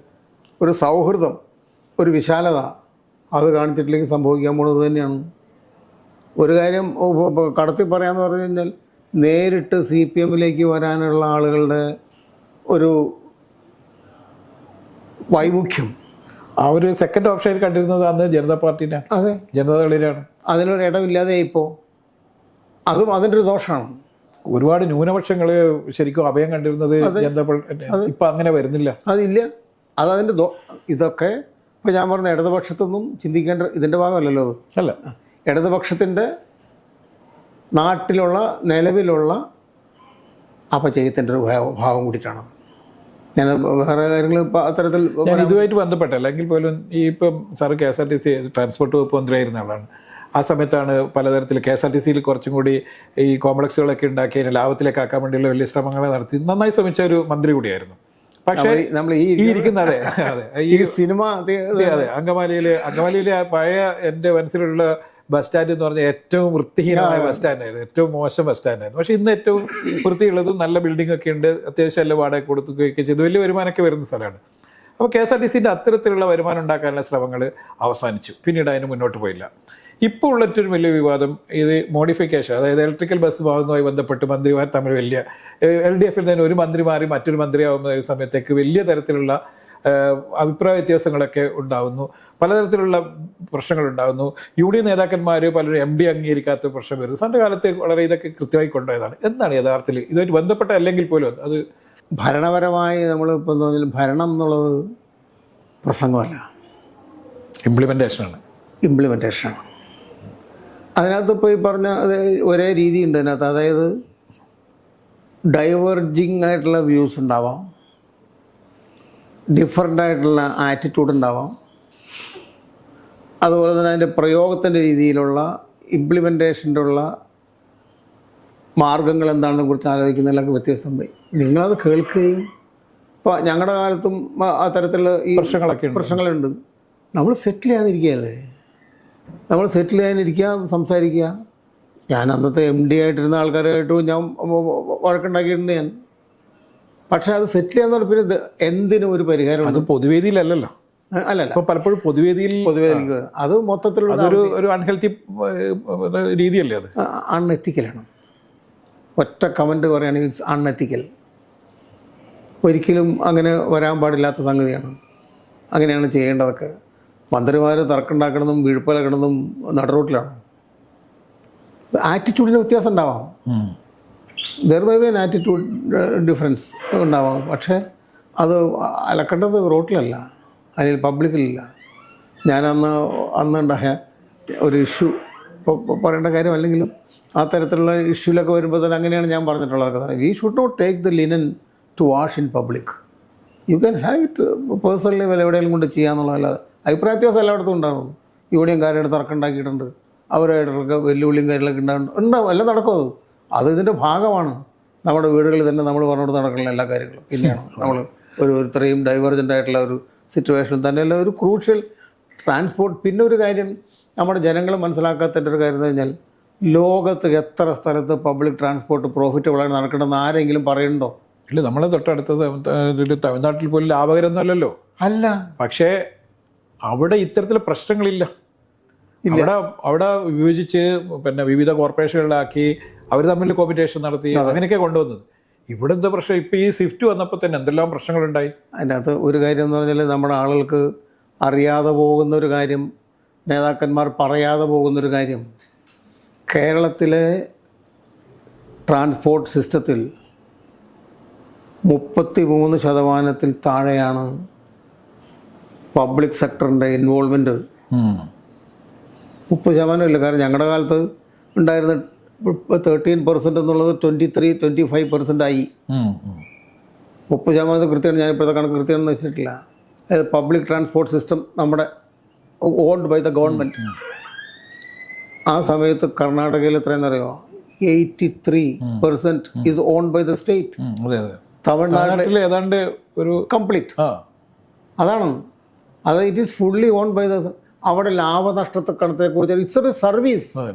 ഒരു സൗഹൃദം, ഒരു വിശാലത അത് കാണിച്ചിട്ടില്ലെങ്കിൽ സംഭവിക്കാൻ പോകുന്നത് തന്നെയാണ്. ഒരു കാര്യം കടത്തി പറയാമെന്ന് പറഞ്ഞു കഴിഞ്ഞാൽ നേരിട്ട് CPMലേക്ക് വരാനുള്ള ആളുകളുടെ ഒരു വൈമുഖ്യം, ആ ഒരു സെക്കൻഡ് ഓപ്ഷനിൽ കണ്ടിരുന്നത് അന്ന് ജനതാ പാർട്ടിൻ്റെ, അതെ ജനതാദളിലാണ്. അതിനൊരു ഇടമില്ലാതെ ഇപ്പോൾ അതും അതിൻ്റെ ഒരു ദോഷമാണ്. ഒരുപാട് ന്യൂനപക്ഷങ്ങൾ ശരിക്കും അഭയം കണ്ടിരുന്നത് ജനതാ പാർട്ടി, ഇപ്പം അങ്ങനെ വരുന്നില്ല. അതില്ല, അതതിൻ്റെ ഇതൊക്കെ ഇപ്പോൾ ഞാൻ പറഞ്ഞ ഇടതുപക്ഷത്തൊന്നും ചിന്തിക്കേണ്ട ഇതിൻ്റെ ഭാഗമല്ലല്ലോ അത്. അല്ല, ഇടതുപക്ഷത്തിൻ്റെ നാട്ടിലുള്ള നിലവിലുള്ള അപചയത്തിൻ്റെ ഒരു ഭാഗം കൂടിയിട്ടാണത്. ഞാൻ വേറെ കാര്യങ്ങൾ ഇപ്പോൾ അത്തരത്തിൽ ഞാൻ ഇതുമായിട്ട് ബന്ധപ്പെട്ട അല്ലെങ്കിൽ പോലും ഈ ഇപ്പം സാറ് KSRTC ട്രാൻസ്പോർട്ട് വകുപ്പ് മന്ത്രിയായിരുന്ന ആളാണ്. ആ സമയത്താണ് പലതരത്തിൽ KSRTCയിൽ കുറച്ചും കൂടി ഈ കോംപ്ലക്സുകളൊക്കെ ഉണ്ടാക്കി അതിനെ ലാഭത്തിലേക്ക് ആക്കാൻ വേണ്ടിയുള്ള വലിയ ശ്രമങ്ങൾ നടത്തി നന്നായി ശ്രമിച്ച ഒരു മന്ത്രി കൂടിയായിരുന്നു. പക്ഷേ നമ്മൾ ഈ ഇരിക്കുന്ന അതെ ഈ സിനിമ അതെ അങ്കമാലിയിലെ പഴയ എൻ്റെ മനസ്സിലുള്ള ബസ് സ്റ്റാൻഡ് എന്ന് പറഞ്ഞാൽ ഏറ്റവും വൃത്തിഹീനമായ ബസ് സ്റ്റാൻഡായിരുന്നു, ഏറ്റവും മോശം ബസ് സ്റ്റാൻഡായിരുന്നു. പക്ഷേ ഇന്ന് ഏറ്റവും വൃത്തിയുള്ളതും നല്ല ബിൽഡിംഗ് ഒക്കെ ഉണ്ട്, അത്യാവശ്യം എല്ലാ വാടക കൊടുക്കുകയൊക്കെ ചെയ്ത് വലിയ വരുമാനമൊക്കെ വരുന്ന സ്ഥലമാണ്. അപ്പോൾ KSRTCൻ്റെ അത്തരത്തിലുള്ള വരുമാനം ഉണ്ടാക്കാനുള്ള ശ്രമങ്ങൾ അവസാനിച്ചു, പിന്നീട് അതിന് മുന്നോട്ട് പോയില്ല. ഇപ്പോൾ ഉള്ളൊരു വലിയ വിവാദം ഇത് മോഡിഫിക്കേഷൻ, അതായത് ഇലക്ട്രിക്കൽ ബസ് വാങ്ങുന്നതുമായി ബന്ധപ്പെട്ട് മന്ത്രിമാർ തമ്മിൽ വലിയ LDFിൽ തന്നെ ഒരു മന്ത്രി മാറി മറ്റൊരു മന്ത്രിയാവുന്ന സമയത്തേക്ക് വലിയ തരത്തിലുള്ള അഭിപ്രായ വ്യത്യാസങ്ങളൊക്കെ ഉണ്ടാകുന്നു, പലതരത്തിലുള്ള പ്രശ്നങ്ങളുണ്ടാകുന്നു. UDF നേതാക്കന്മാർ പലരും MD അംഗീകരിക്കാത്ത പ്രശ്നം വരുന്നു. സാറിൻ്റെ കാലത്ത് വളരെ ഇതൊക്കെ കൃത്യമായി കൊണ്ടുപോയതാണ്. എന്താണ് യഥാർത്ഥത്തിൽ ഇതുമായിട്ട് ബന്ധപ്പെട്ട അല്ലെങ്കിൽ പോലും അത് ഭരണപരമായി നമ്മളിപ്പോൾ എന്താ ഭരണം എന്നുള്ളത് പ്രസംഗമല്ല, ഇംപ്ലിമെൻറ്റേഷനാണ്. അതിനകത്ത് ഇപ്പോൾ ഈ പറഞ്ഞ ഒരേ രീതിയുണ്ട് അതിനകത്ത്. അതായത് ഡൈവേർജിങ് ആയിട്ടുള്ള വ്യൂസ് ഉണ്ടാവാം, ഡിഫറൻ്റ് ആയിട്ടുള്ള ആറ്റിറ്റ്യൂഡ് ഉണ്ടാവാം, അതുപോലെ തന്നെ അതിൻ്റെ പ്രയോഗത്തിൻ്റെ രീതിയിലുള്ള ഇംപ്ലിമെൻറ്റേഷൻ്റെ ഉള്ള മാർഗങ്ങൾ എന്താണെന്നെ കുറിച്ച് ആലോചിക്കുന്നതിലൊക്കെ വ്യത്യസ്തം പോയി. നിങ്ങളത് കേൾക്കുകയും ഇപ്പോൾ ഞങ്ങളുടെ കാലത്തും അത്തരത്തിലുള്ള ഈ പ്രശ്നങ്ങളുണ്ട്. നമ്മൾ സെറ്റിൽ ചെയ്യാനിരിക്കുകയല്ലേ, നമ്മൾ സെറ്റിൽ ചെയ്യാനിരിക്കുക, സംസാരിക്കുക. ഞാൻ അന്നത്തെ MD ആയിട്ടിരുന്ന ആൾക്കാരായിട്ടും ഞാൻ വഴക്കുണ്ടാക്കിയിട്ടുണ്ട് ഞാൻ. പക്ഷേ അത് സെറ്റിൽ ചെയ്യാന്ന് പറഞ്ഞാൽ പിന്നെ എന്തിനും ഒരു പരിഹാരം. അത് പൊതുവേദിയിലല്ലല്ലോ, അല്ലല്ല, ഇപ്പോൾ പലപ്പോഴും പൊതുവേദിയിലേക്ക് അത് മൊത്തത്തിലുള്ള ഒരു അൺഹെൽത്തി രീതിയല്ലേ, അത് അൺഎത്തിക്കലാണ്. ഒറ്റ കമൻറ്റ് പറയുകയാണെങ്കിൽ അൺഎത്തിക്കൽ. ഒരിക്കലും അങ്ങനെ വരാൻ പാടില്ലാത്ത സംഗതിയാണ്. അങ്ങനെയാണ് ചെയ്യേണ്ടതൊക്കെ. മന്ത്രിമാർ തർക്കമുണ്ടാക്കണമെന്നും വീഴ്പ്പലക്കണമെന്നും നടുറോട്ടിലാണ്. ആറ്റിറ്റ്യൂഡിന് വ്യത്യാസം ഉണ്ടാവാം, there may be an attitude difference ഉണ്ടാവാം. പക്ഷേ അത് അലക്കേണ്ടത് റോട്ടിലല്ല, അതിൽ പബ്ലിക്കിലില്ല. ഞാൻ അന്നുണ്ടായ ഒരു ഇഷ്യൂ പറയേണ്ട കാര്യമല്ലെങ്കിലും ആ തരത്തിലുള്ള ഇഷ്യൂലൊക്കെ വരുമ്പോൾ തന്നെ അങ്ങനെയാണ് ഞാൻ പറഞ്ഞിട്ടുള്ളത്. We should not take the linen to wash in public. You can have it personal level എവിടെയെങ്കിലും കൊണ്ട് ചെയ്യാന്നുള്ളതല്ലാതെ അഭിപ്രായ വ്യത്യാസം എല്ലായിടത്തും ഉണ്ടാകും. യൂണിയൻകാരുടെ തർക്കമുണ്ടാക്കിയിട്ടുണ്ട്, അവരായിട്ടൊക്കെ വെല്ലുവിളിയും കാര്യങ്ങളൊക്കെ ഉണ്ടാവും, എല്ലാം നടക്കും. അത് ഇതിൻ്റെ ഭാഗമാണ്. നമ്മുടെ വീടുകളിൽ തന്നെ നമ്മൾ പറഞ്ഞുകൊണ്ട് നടക്കുന്ന എല്ലാ കാര്യങ്ങളും. പിന്നെയാണ് നമ്മൾ ഇത്രയും ഡൈവേർജൻ്റ് ആയിട്ടുള്ള ഒരു സിറ്റുവേഷൻ തന്നെയല്ല ഒരു ക്രൂഷ്യൽ ട്രാൻസ്പോർട്ട്. പിന്നെ ഒരു കാര്യം നമ്മുടെ ജനങ്ങൾ മനസ്സിലാക്കാത്തതിൻ്റെ ഒരു കാര്യം എന്ന് കഴിഞ്ഞാൽ, ലോകത്ത് എത്ര സ്ഥലത്ത് പബ്ലിക് ട്രാൻസ്പോർട്ട് പ്രോഫിറ്റബിളായി നടക്കണമെന്ന് ആരെങ്കിലും പറയുന്നുണ്ടോ? ഇല്ല, നമ്മളെ തൊട്ടടുത്ത തമിഴ്നാട്ടിൽ പോലും ലാഭകരമൊന്നും അല്ലല്ലോ. അല്ല, പക്ഷേ അവിടെ ഇത്തരത്തിലുള്ള പ്രശ്നങ്ങളില്ല. അവിടെ വിഭജിച്ച് പിന്നെ വിവിധ കോർപ്പറേഷനുകളിലാക്കി അവർ തമ്മിൽ കോമ്പറ്റീഷൻ നടത്തി അങ്ങനെയൊക്കെ കൊണ്ടുവന്നത്. ഇവിടെ എന്താ പ്രശ്നം? ഇപ്പോൾ ഈ സ്വിഫ്റ്റ് വന്നപ്പോൾ തന്നെ എന്തെല്ലാം പ്രശ്നങ്ങളുണ്ടായി. അതിനകത്ത് ഒരു കാര്യം എന്ന് പറഞ്ഞാൽ, നമ്മുടെ ആളുകൾക്ക് അറിയാതെ പോകുന്നൊരു കാര്യം, നേതാക്കന്മാർ പറയാതെ പോകുന്നൊരു കാര്യം, കേരളത്തിലെ ട്രാൻസ്പോർട്ട് സിസ്റ്റത്തിൽ 33% താഴെയാണ് പബ്ലിക് സെക്ടറിൻ്റെ ഇൻവോൾവ്മെൻറ്റ്. 30% ഇല്ല. കാരണം ഞങ്ങളുടെ കാലത്ത് ഉണ്ടായിരുന്ന 13% എന്നുള്ളത് 23-25% ആയി. 30% കൃത്യമാണ്. ഞാനിപ്പോഴത്തെ കണക്ക് കൃത്യമാണെന്ന് വെച്ചിട്ടില്ല. അതായത് പബ്ലിക് ട്രാൻസ്പോർട്ട് സിസ്റ്റം നമ്മുടെ ഓൺഡ് ബൈ ദ ഗവൺമെൻറ്. ആ സമയത്ത് കർണാടകയിൽ എത്രയെന്നറിയോ? 83% is owned by the state. തമിഴ്നാട്ടിൽ ഏതാണ്ട് ഒരു കംപ്ലീറ്റ് അതാണ്. അത് it is fully own by the. അവിടെ ലാഭനഷ്ടത്തെ കണത്തെക്കുറിച്ച് ഇറ്റ്സ് ഒരു സർവീസ്,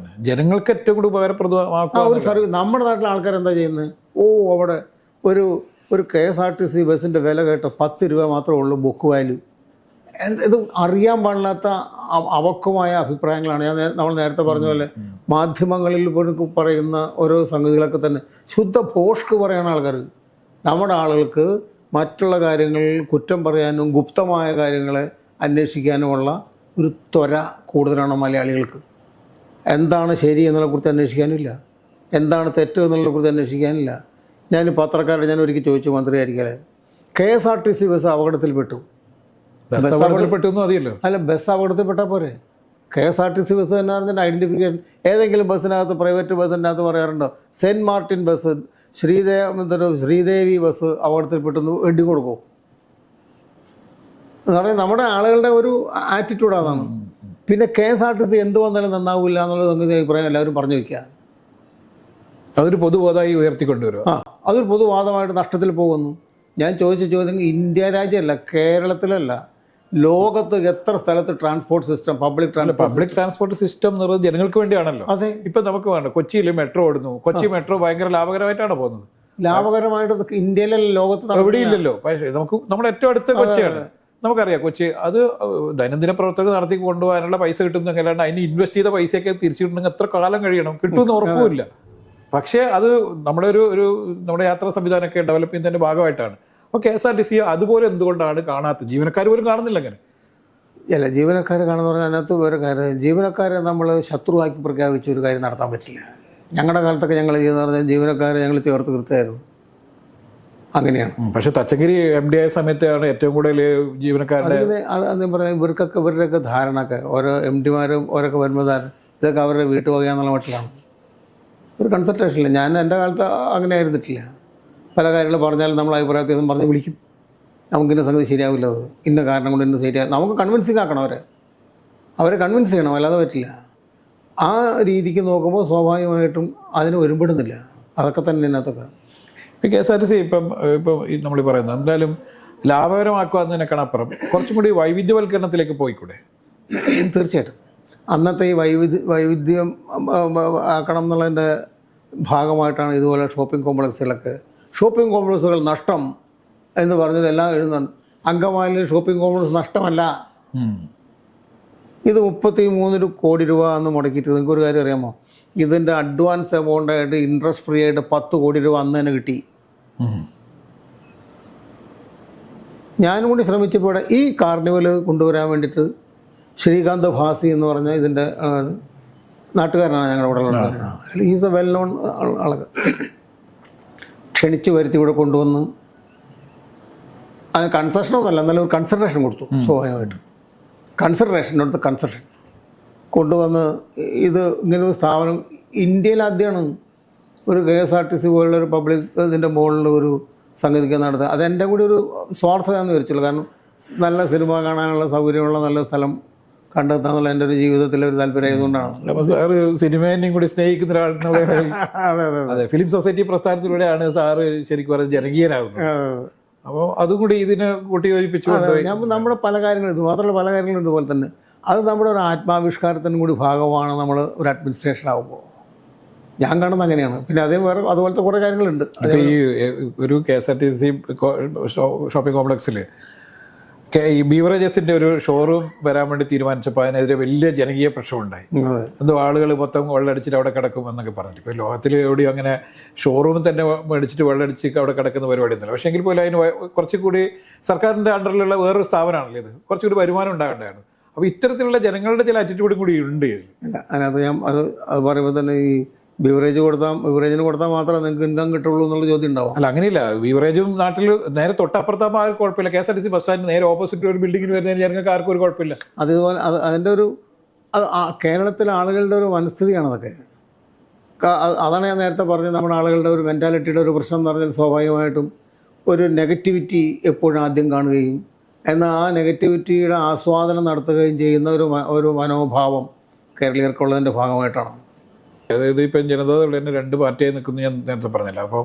ജനങ്ങൾക്ക് ഏറ്റവും കൂടുതൽ ഉപകാരപ്രദമാക്കുക ഒരു സർവീസ്. നമ്മുടെ നാട്ടിലെ ആൾക്കാർ എന്താ ചെയ്യുന്നത്? അവിടെ ഒരു KSRTC ബസ്സിൻ്റെ വില കേട്ടോ 10 രൂപ മാത്രമേ ഉള്ളൂ ബുക്ക് വാല്യൂ. ഇത് അറിയാൻ പാടില്ലാത്ത അവക്കമായ അഭിപ്രായങ്ങളാണ്. നമ്മൾ നേരത്തെ പറഞ്ഞ പോലെ മാധ്യമങ്ങളിൽ പോലും പറയുന്ന ഓരോ സംഗതികളൊക്കെ തന്നെ ശുദ്ധ ഭോഷ്ക്ക് പറയുന്ന ആൾക്കാർ. നമ്മുടെ ആളുകൾക്ക് മറ്റുള്ള കാര്യങ്ങളിൽ കുറ്റം പറയാനും ഗുപ്തമായ കാര്യങ്ങളെ അന്വേഷിക്കാനുമുള്ള ഒരു ത്വര കൂടുതലാണ് മലയാളികൾക്ക്. എന്താണ് ശരി എന്നുള്ളതിനെക്കുറിച്ച് അന്വേഷിക്കാനില്ല, എന്താണ് തെറ്റ് എന്നുള്ളതിനെക്കുറിച്ച് അന്വേഷിക്കാനില്ല. ഞാൻ പത്രക്കാരോട് ഞാൻ ഒരിക്കൽ ചോദിച്ചു, മന്ത്രിയായിരിക്കലേ, KSRTC ബസ് അപകടത്തിൽപ്പെട്ടു. അപകടത്തിൽപ്പെട്ടു മതിയല്ലോ. അല്ല, ബസ് അപകടത്തിൽപ്പെട്ടാൽ പോരെ? KSRTC ബസ് തന്നെ അതിൻ്റെ ഐഡൻറ്റിഫിക്കേഷൻ. ഏതെങ്കിലും ബസ്സിനകത്ത്, പ്രൈവറ്റ് ബസ്സിൻ്റെ അകത്ത് പറയാറുണ്ടോ saint Martin bus, Sreedevi bus അപകടത്തിൽപ്പെട്ടെന്ന് എഴുതി കൊടുക്കും എന്ന് പറഞ്ഞാൽ നമ്മുടെ ആളുകളുടെ ഒരു ആറ്റിറ്റ്യൂഡ് അതാണ്. പിന്നെ KSRTC എന്ത് വന്നാലും നന്നാവില്ല എന്നുള്ള സംഗതി അഭിപ്രായം എല്ലാവരും പറഞ്ഞു വയ്ക്കുക. അതൊരു പൊതുബോധമായി ഉയർത്തിക്കൊണ്ടുവരും. അതൊരു പൊതുവാദമായിട്ട് നഷ്ടത്തിൽ പോകുന്നു. ഞാൻ ചോദിച്ച ചോദ്യം ഇന്ത്യ രാജ്യമല്ല, കേരളത്തിലല്ല, ലോകത്ത് എത്ര സ്ഥലത്ത് transport system, public transport system എന്ന് പറയുന്നത് ജനങ്ങൾക്ക് വേണ്ടിയാണല്ലോ. അതെ. ഇപ്പം നമുക്ക് വേണ്ട, കൊച്ചിയിൽ മെട്രോ ഓടുന്നു. കൊച്ചി മെട്രോ ഭയങ്കര ലാഭകരമായിട്ടാണ് പോകുന്നത്. ലാഭകരമായിട്ട് ഇന്ത്യയിലല്ല, ലോകത്ത് എവിടെയില്ലല്ലോ. പക്ഷേ നമുക്ക് നമ്മുടെ ഏറ്റവും അടുത്ത കൊച്ചിയാണ്. നമുക്കറിയാം കൊച്ചി അത് ദൈനംദിന പ്രവർത്തകർ നടത്തി കൊണ്ടുപോകാനുള്ള പൈസ കിട്ടുന്നല്ലാണ്ട് അതിന് ഇൻവെസ്റ്റ് ചെയ്ത പൈസയൊക്കെ തിരിച്ചു കിട്ടണമെങ്കിൽ എത്ര കാലം കഴിയണം, കിട്ടുമെന്ന് ഉറപ്പുമില്ല. പക്ഷേ അത് നമ്മുടെ നമ്മുടെ യാത്രാ സംവിധാനമൊക്കെ ഡെവലപ്പ് ചെയ്യുന്നതിൻ്റെ ഭാഗമായിട്ടാണ്. അപ്പോൾ KSRTC അതുപോലെ എന്തുകൊണ്ടാണ് കാണാത്തത്? ജീവനക്കാർ പോലും കാണുന്നില്ല അങ്ങനെ. അല്ല, ജീവനക്കാരെ കാണുന്ന പറഞ്ഞാൽ അതിനകത്ത് വേറെ കാര്യം, ജീവനക്കാരെ നമ്മൾ ശത്രുവാക്കി പ്രഖ്യാപിച്ച ഒരു കാര്യം നടത്താൻ പറ്റില്ല. ഞങ്ങളുടെ കാലത്തൊക്കെ ഞങ്ങൾ ചെയ്യുന്ന പറഞ്ഞാൽ ജീവനക്കാരെ ഞങ്ങൾ ചേർത്ത് നിർത്തുമായിരുന്നു. അങ്ങനെയാണ്. പക്ഷെ തച്ചങ്കരി MD ആയ സമയത്താണ് ഏറ്റവും കൂടുതൽ ജീവനക്കാരുടെ അത് പറയാം. ഇവരുടെയൊക്കെ ധാരണയൊക്കെ ഓരോ MDമാരും ഓരോക്കെ വരുമ്പോൾ ഇതൊക്കെ അവരുടെ വീട്ടുവകയാന്നുള്ള മട്ടിലാണ്. ഒരു കൺസൾട്ടേഷനില്ല. ഞാൻ എൻ്റെ കാലത്ത് അങ്ങനെ ആയിരുന്നിട്ടില്ല. പല കാര്യങ്ങൾ പറഞ്ഞാലും നമ്മൾ അഭിപ്രായത്തിൽ പറഞ്ഞ് വിളിക്കും. നമുക്കിന്ന സംഗതി ശരിയാവില്ല, അത് ഇന്ന കാരണം കൊണ്ട് ഇന്ന് ശരിയാകും. നമുക്ക് കൺവിൻസിങ് ആക്കണം അവരെ കൺവിൻസ് ചെയ്യണം, അല്ലാതെ പറ്റില്ല. ആ രീതിക്ക് നോക്കുമ്പോൾ സ്വാഭാവികമായിട്ടും അതിന് ഒരുപെടുന്നില്ല. അതൊക്കെ തന്നെ ഇതിനകത്തൊക്കെ. KSRTC ഇപ്പം നമ്മൾ പറയുന്നത് എന്തായാലും ലാഭകരമാക്കുക എന്നതിനേക്കാളപ്പുറം കുറച്ചും കൂടി വൈവിധ്യവൽക്കരണത്തിലേക്ക് പോയിക്കൂടെ? തീർച്ചയായിട്ടും. അന്നത്തെ ഈ വൈവിധ്യം ആക്കണം എന്നുള്ളതിൻ്റെ ഭാഗമായിട്ടാണ് ഇതുപോലെ ഷോപ്പിംഗ് കോംപ്ലക്സുകൾ നഷ്ടം എന്ന് പറഞ്ഞത് എല്ലാം എഴുതുന്നുണ്ട്. അങ്കമാലിയിൽ ഷോപ്പിംഗ് കോംപ്ലക്സ് നഷ്ടമല്ല, ഇത് 33 കോടി രൂപ എന്ന് മുടക്കിയിട്ട്. നിങ്ങൾക്കൊരു കാര്യം അറിയാമോ? ഇതിൻ്റെ അഡ്വാൻസ് എമൗണ്ടായിട്ട് ഇൻട്രസ്റ്റ് ഫ്രീ ആയിട്ട് 10 കോടി രൂപ അന്ന് തന്നെ കിട്ടി. ഞാനും കൂടി ശ്രമിച്ചപ്പോൾ ഈ കാർണിവൽ കൊണ്ടുവരാൻ വേണ്ടിയിട്ട് ശ്രീകാന്ത് ഭാസി എന്ന് പറഞ്ഞ ഇതിൻ്റെ നാട്ടുകാരനാണ്, ഞങ്ങളുടെ ഇവിടെ ഉള്ളത്. ഈസ് എ വെൽ നോൺ ആള്. ക്ഷണിച്ച് വരുത്തി ഇവിടെ കൊണ്ടുവന്ന് അതിന് കൺസെഷനൊന്നുമല്ല, എന്നാലും ഒരു കൺസിഡറേഷൻ കൊടുത്തു. സ്വാഭാവികമായിട്ട് കൺസിഡറേഷൻ്റെ കൺസെഷൻ കൊണ്ടുവന്ന് ഇത് ഇങ്ങനൊരു സ്ഥാപനം ഇന്ത്യയിൽ ആദ്യമാണ് ഒരു KSRTC പോലുള്ള ഒരു പബ്ലിക് ഇതിൻ്റെ മുകളിൽ ഒരു സംഗതിക്ക് നടത്തുക. അതെൻ്റെ കൂടി ഒരു സ്വാർത്ഥതയാണെന്ന് വിചാരിച്ചുള്ളൂ. കാരണം നല്ല സിനിമ കാണാനുള്ള സൗകര്യമുള്ള നല്ല സ്ഥലം കണ്ടെത്താന്നുള്ള എൻ്റെ ഒരു ജീവിതത്തിലെ ഒരു താല്പര്യം ആയതുകൊണ്ടാണ്. സാറ് സിനിമേനെയും കൂടി സ്നേഹിക്കുന്ന ഒരാളെന്നുള്ള അതെ ഫിലിം സൊസൈറ്റി പ്രസ്ഥാനത്തിലൂടെയാണ് സാറ് ശരിക്കും പറഞ്ഞത് ജനകീയനാകുന്നത്. അപ്പോൾ അതും കൂടി ഇതിനെ കൂട്ടി യോജിപ്പിച്ചുകൊണ്ട് നമ്മുടെ പല കാര്യങ്ങളും, ഇത് മാത്രമല്ല പല കാര്യങ്ങളും ഇതുപോലെ തന്നെ അത് നമ്മുടെ ഒരു ആത്മാവിഷ്കാരത്തിനും കൂടി ഭാഗമാണ് നമ്മൾ ഒരു അഡ്മിനിസ്ട്രേഷൻ ആകുമ്പോൾ. ഞാൻ കാണുന്നത് അങ്ങനെയാണ്. പിന്നെ അതുപോലത്തെ കുറേ കാര്യങ്ങളുണ്ട്. ഈ ഒരു KSRTC ഷോപ്പിംഗ് കോംപ്ലക്സിൽ ഈ ബീവറേജസിൻ്റെ ഒരു ഷോറൂം വരാൻ വേണ്ടി തീരുമാനിച്ചപ്പോൾ അതിനെതിരെ വലിയ ജനകീയ പ്രശ്നമുണ്ടായി. എന്തോ ആളുകൾ മൊത്തം വെള്ളമടിച്ചിട്ട് അവിടെ കിടക്കും എന്നൊക്കെ പറഞ്ഞിട്ട്. ഇപ്പോൾ ലോകത്തിൽ എവിടെയും അങ്ങനെ ഷോറൂമിൽ തന്നെ മേടിച്ചിട്ട് വെള്ളമടിച്ച് അവിടെ കിടക്കുന്ന പരിപാടി ഒന്നുമില്ല. പക്ഷേ എങ്കിൽ പോലും അതിന് കുറച്ചുകൂടി സർക്കാരിൻ്റെ അണ്ടറിലുള്ള വേറൊരു സ്ഥാപനമാണല്ലോ ഇത്, കുറച്ചുകൂടി വരുമാനം ഉണ്ടാകേണ്ടതാണ്. അപ്പോൾ ഇത്തരത്തിലുള്ള ജനങ്ങളുടെ ചില ആറ്റിറ്റ്യൂഡും കൂടി ഉണ്ട്. അതിനകത്ത് ഞാൻ അത് പറയുമ്പോൾ തന്നെ ഈ ബിവറേജിന് കൊടുത്താൽ മാത്രമേ നിങ്ങൾക്ക് ഇൻകം കിട്ടുള്ളൂ എന്നുള്ള ചോദ്യം ഉണ്ടാവും. അല്ല, അങ്ങനെയില്ല. ബീവറേജും നാട്ടിൽ നേരെ തൊട്ടപ്പുറത്താകുമ്പോൾ ആർക്കും കുഴപ്പമില്ല. KSRTC ബസ് സ്റ്റാൻഡ് നേരെ ഓപ്പോസിറ്റ് ഒരു ബിൽഡിങ്ങിന് വരുന്നതിന് ജനങ്ങൾക്ക് ആർക്കും ഒരു കുഴപ്പമില്ല. അതുപോലെ അതിൻ്റെ ഒരു കേരളത്തിലെ ആളുകളുടെ ഒരു മനസ്ഥിതിയാണ് അതൊക്കെ. അതാണ് ഞാൻ നേരത്തെ പറഞ്ഞത്. നമ്മുടെ ആളുകളുടെ ഒരു മെൻറ്റാലിറ്റിയുടെ ഒരു പ്രശ്നം എന്ന് പറഞ്ഞാൽ സ്വാഭാവികമായിട്ടും ഒരു നെഗറ്റിവിറ്റി എപ്പോഴും ആദ്യം കാണുകയും എന്നാൽ ആ നെഗറ്റിവിറ്റിയുടെ ആസ്വാദനം നടത്തുകയും ചെയ്യുന്ന ഒരു മനോഭാവം കേരളീയർക്കുള്ളതിൻ്റെ ഭാഗമായിട്ടാണ്. അതായത് ഇപ്പം ജനതാദൾ തന്നെ 2 പാർട്ടിയായി നിൽക്കുന്നു ഞാൻ നേരത്തെ പറഞ്ഞില്ല. അപ്പോൾ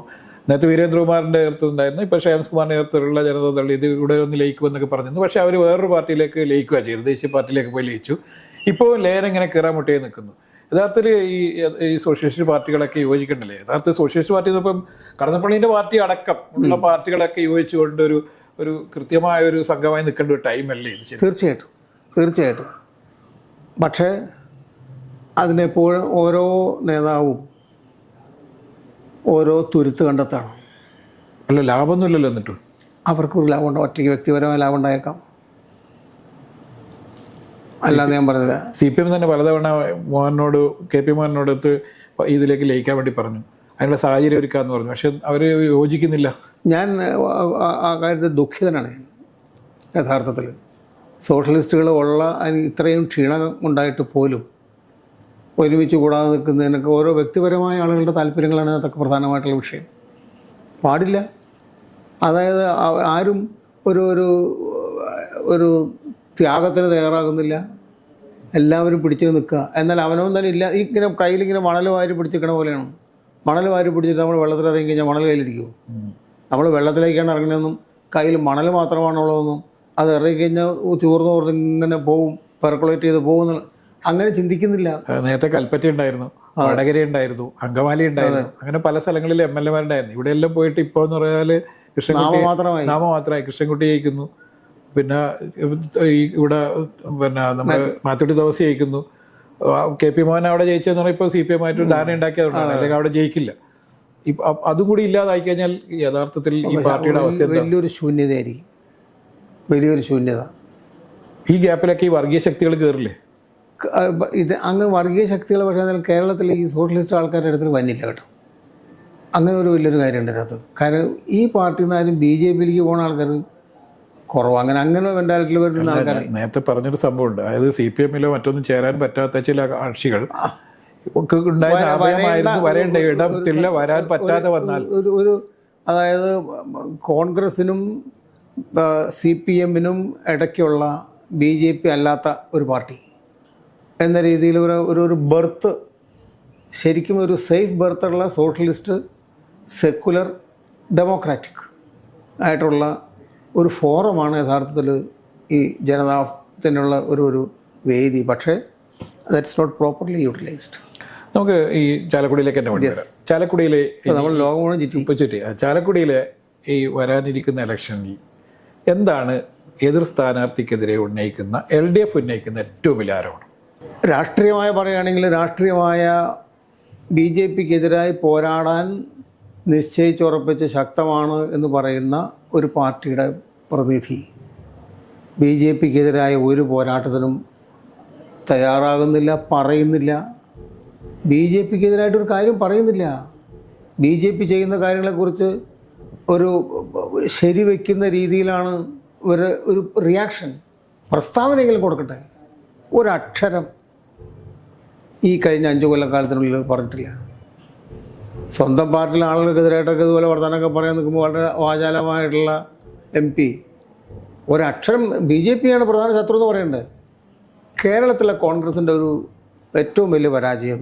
നേരത്തെ വീരേന്ദ്രകുമാറിൻ്റെ നേതൃത്വം ഉണ്ടായിരുന്നു, ഇപ്പോൾ ശ്രേയാംസ് കുമാറിൻ്റെ നേതൃത്വത്തിലുള്ള ജനതാദൾ ഇത് ഇവിടെ ഒന്ന് ലയിക്കുമെന്നൊക്കെ പറഞ്ഞിരുന്നു. പക്ഷേ അവർ വേറൊരു പാർട്ടിയിലേക്ക് ലയിക്കുക ചെയ്തു, ദേശീയ പാർട്ടിയിലേക്ക് പോയി ലയിച്ചു. ഇപ്പോൾ ലയനം ഇങ്ങനെ കയറാൻ മുട്ടേ നിൽക്കുന്നു. യഥാർത്ഥത്തിൽ ഈ സോഷ്യലിസ്റ്റ് പാർട്ടികളൊക്കെ യോജിക്കണ്ടല്ലേ? യഥാർത്ഥത്തിൽ സോഷ്യലിസ്റ്റ് പാർട്ടി ഇപ്പം കടന്നപ്പള്ളീൻ്റെ പാർട്ടി അടക്കം ഉള്ള പാർട്ടികളൊക്കെ യോജിച്ചുകൊണ്ട് ഒരു കൃത്യമായ ഒരു സംഘമായി നിൽക്കേണ്ട ഒരു ടൈമല്ലേ ഇത്? തീർച്ചയായിട്ടും. പക്ഷേ അതിനെപ്പോഴും ഓരോ നേതാവും ഓരോ തുരുത്ത് കണ്ടെത്താണ്. അല്ല, ലാഭമൊന്നുമില്ലല്ലോ. എന്നിട്ടും അവർക്കൊരു ലാഭമുണ്ടോ? ഒറ്റയ്ക്ക് വ്യക്തിപരമായ ലാഭം ഉണ്ടായേക്കാം, അല്ലാതെ ഞാൻ പറഞ്ഞില്ല. CPM തന്നെ പലതവണ KP മോഹനോട് ഇതിലേക്ക് ലയിക്കാൻ വേണ്ടി പറഞ്ഞു, അതിനുള്ള സാഹചര്യം ഒരുക്കാമെന്ന് പറഞ്ഞു. പക്ഷെ അവർ യോജിക്കുന്നില്ല. ഞാൻ ആ കാര്യത്തിൽ ദുഃഖിതനാണ് യഥാർത്ഥത്തിൽ. സോഷ്യലിസ്റ്റുകൾ ഉള്ള ഇത്രയും ക്ഷീണം ഉണ്ടായിട്ട് പോലും ഒരുമിച്ച് കൂടാതെ നിൽക്കുന്നതിനൊക്കെ ഓരോ വ്യക്തിപരമായ ആളുകളുടെ താല്പര്യങ്ങളാണ് അതൊക്കെ പ്രധാനമായിട്ടുള്ള വിഷയം. പാടില്ല. അതായത് ആരും ഒരു ഒരു ഒരു ത്യാഗത്തിന് തയ്യാറാകുന്നില്ല. എല്ലാവരും പിടിച്ച് നിൽക്കുക. എന്നാൽ അവനവൻ തന്നെ ഇല്ല. ഇങ്ങനെ കയ്യിലിങ്ങനെ മണൽ വാരി പിടിച്ചിരിക്കണ പോലെയാണ്. മണൽ വാരി പിടിച്ചിട്ട് നമ്മൾ വെള്ളത്തിൽ ഇറങ്ങി കഴിഞ്ഞാൽ മണൽ കയ്യിലിരിക്കുമോ? നമ്മൾ വെള്ളത്തിലേക്കാണ് ഇറങ്ങുന്നതെന്നും കയ്യിൽ മണൽ മാത്രമാണുള്ളതെന്നും അത് ഇറങ്ങിക്കഴിഞ്ഞാൽ ചൂർന്ന് ഇങ്ങനെ പോവും, പെർക്കുലേറ്റ് ചെയ്ത് പോകുന്ന അങ്ങനെ ചിന്തിക്കുന്നില്ല. നേരത്തെ കൽപ്പറ്റ ഉണ്ടായിരുന്നു, വടകര ഉണ്ടായിരുന്നു, അങ്കമാലി ഉണ്ടായിരുന്നു, അങ്ങനെ പല സ്ഥലങ്ങളിൽ MLA മാരുണ്ടായിരുന്നു. ഇവിടെ എല്ലാം പോയിട്ട് ഇപ്പോൾ എന്ന് പറഞ്ഞാൽ കൃഷ്ണൻകുട്ടി നാമമാത്രമായി കൃഷ്ണൻകുട്ടി ജയിക്കുന്നു, പിന്നെ ഇവിടെ പിന്നെ നമ്മുടെ മാത്തുട്ടി തോമസ് ജയിക്കുന്നു. KP മോഹൻ അവിടെ ജയിച്ചെന്ന് പറഞ്ഞാൽ ഇപ്പോൾ CPM ആയിട്ട് ധാരണ ഉണ്ടാക്കിയതുകൊണ്ടാണ്, അല്ലെങ്കിൽ അവിടെ ജയിക്കില്ല. അതും കൂടി ഇല്ലാതായി കഴിഞ്ഞാൽ യഥാർത്ഥത്തിൽ ഈ പാർട്ടിയുടെ അവസ്ഥ വലിയൊരു ശൂന്യതയായിരിക്കും, വലിയൊരു ശൂന്യത. ഈ ഗ്യാപ്പിലൊക്കെ ഈ വർഗീയ ശക്തികൾ കയറില്ലേ? ഇത് അങ്ങ് വർഗീയ ശക്തികൾ പക്ഷേ എന്നാൽ കേരളത്തിൽ ഈ സോഷ്യലിസ്റ്റ് ആൾക്കാരുടെ അടുത്ത് വന്നില്ല കേട്ടോ. അങ്ങനെ ഒരു വലിയൊരു കാര്യമുണ്ട് അതിനകത്ത്. കാരണം ഈ പാർട്ടിയിൽ നിന്ന് ആരും BJPയിലേക്ക് പോകുന്ന ആൾക്കാർ കുറവ്. അങ്ങനെ മെൻറ്റാലിറ്റിയിൽ വരുന്ന ആൾക്കാർ നേരത്തെ പറഞ്ഞൊരു സംഭവമുണ്ട്. അതായത് CPMലോ മറ്റൊന്നും ചേരാൻ പറ്റാത്ത ചില കക്ഷികൾ വരേണ്ട ഇടത്തില്ല, വരാൻ പറ്റാതെ വന്നാൽ ഒരു അതായത് കോൺഗ്രസിനും CPMനും ഇടയ്ക്കുള്ള BJP അല്ലാത്ത ഒരു പാർട്ടി എന്ന രീതിയിൽ ഒരു ബർത്ത്, ശരിക്കും ഒരു സേഫ് ബർത്തുള്ള സോഷ്യലിസ്റ്റ് സെക്കുലർ ഡെമോക്രാറ്റിക് ആയിട്ടുള്ള ഒരു ഫോറമാണ് യഥാർത്ഥത്തിൽ ഈ ജനതാത്തിനുള്ള ഒരു വേദി. പക്ഷേ ദാറ്റ്സ് നോട്ട് പ്രോപ്പർലി യൂട്ടിലൈസ്ഡ്. നമുക്ക് ഈ ചാലക്കുടിയിലേക്ക് തന്നെ വേണ്ടി വരാം. ചാലക്കുടിയിലെ നമ്മൾ ലോകം ചുറ്റി ചാലക്കുടിയിലെ ഈ വരാനിരിക്കുന്ന ഇലക്ഷനിൽ എന്താണ് എതിർ സ്ഥാനാർത്ഥിക്കെതിരെ ഉന്നയിക്കുന്ന LDF ഉന്നയിക്കുന്ന ഏറ്റവും വലിയ ആരോപണം? രാഷ്ട്രീയമായി പറയുകയാണെങ്കിൽ രാഷ്ട്രീയമായ BJPക്കെതിരായി പോരാടാൻ നിശ്ചയിച്ചുറപ്പിച്ച് ശക്തമാണ് എന്ന് പറയുന്ന ഒരു പാർട്ടിയുടെ പ്രതിനിധി BJPക്കെതിരായ ഒരു പോരാട്ടത്തിനും തയ്യാറാകുന്നില്ല, പറയുന്നില്ല. BJPക്കെതിരായിട്ടൊരു കാര്യം പറയുന്നില്ല. BJP ചെയ്യുന്ന കാര്യങ്ങളെക്കുറിച്ച് ഒരു ശരിവെക്കുന്ന രീതിയിലാണ് ഒരു റിയാക്ഷൻ, പ്രസ്താവനയെങ്കിലും കൊടുക്കട്ടെ. ഒരക്ഷരം ഈ കഴിഞ്ഞ 5 കൊല്ലക്കാലത്തിനുള്ളിൽ പറഞ്ഞിട്ടില്ല. സ്വന്തം പാർട്ടിയിലെ ആളുകൾക്കെതിരായിട്ടൊക്കെ ഇതുപോലെ വർത്തമാനമൊക്കെ പറയാൻ നിൽക്കുമ്പോൾ വളരെ വാചാലമായിട്ടുള്ള MP ഒരക്ഷരം. BJPയാണ് പ്രധാന ശത്രു എന്ന് പറയേണ്ടത്. കേരളത്തിലെ കോൺഗ്രസിൻ്റെ ഒരു ഏറ്റവും വലിയ പരാജയം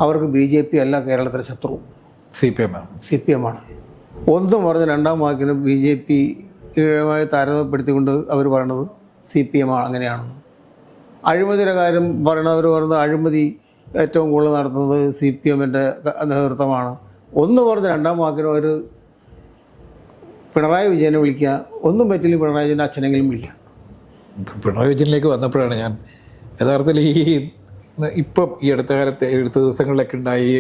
അവർക്ക് BJP അല്ല കേരളത്തിലെ ശത്രു, CPM ആണ്. ഒന്നും പറഞ്ഞ് രണ്ടാം വാക്കിന് BJPയുമായി താരതമ്യപ്പെടുത്തിക്കൊണ്ട് അവർ പറയണത് CPM അങ്ങനെയാണെന്ന്. അഴിമതിയുടെ കാര്യം പറയണവർ പറയുന്നത് അഴിമതി ഏറ്റവും കൂടുതൽ നടത്തുന്നത് CPMൻ്റെ നേതൃത്വമാണ്. ഒന്ന് പറഞ്ഞ് രണ്ടാം വാക്കിന് അവർ പിണറായി വിജയനെ വിളിക്കുക, ഒന്നും പറ്റില്ല പിണറായി വിജയൻ്റെ അച്ഛനെങ്കിലും വിളിക്കുക. പിണറായി വിജയനിലേക്ക് വന്നപ്പോഴാണ് ഞാൻ യഥാർത്ഥത്തിൽ ഇപ്പം ഈ അടുത്ത ദിവസങ്ങളിലൊക്കെ ഉണ്ടായി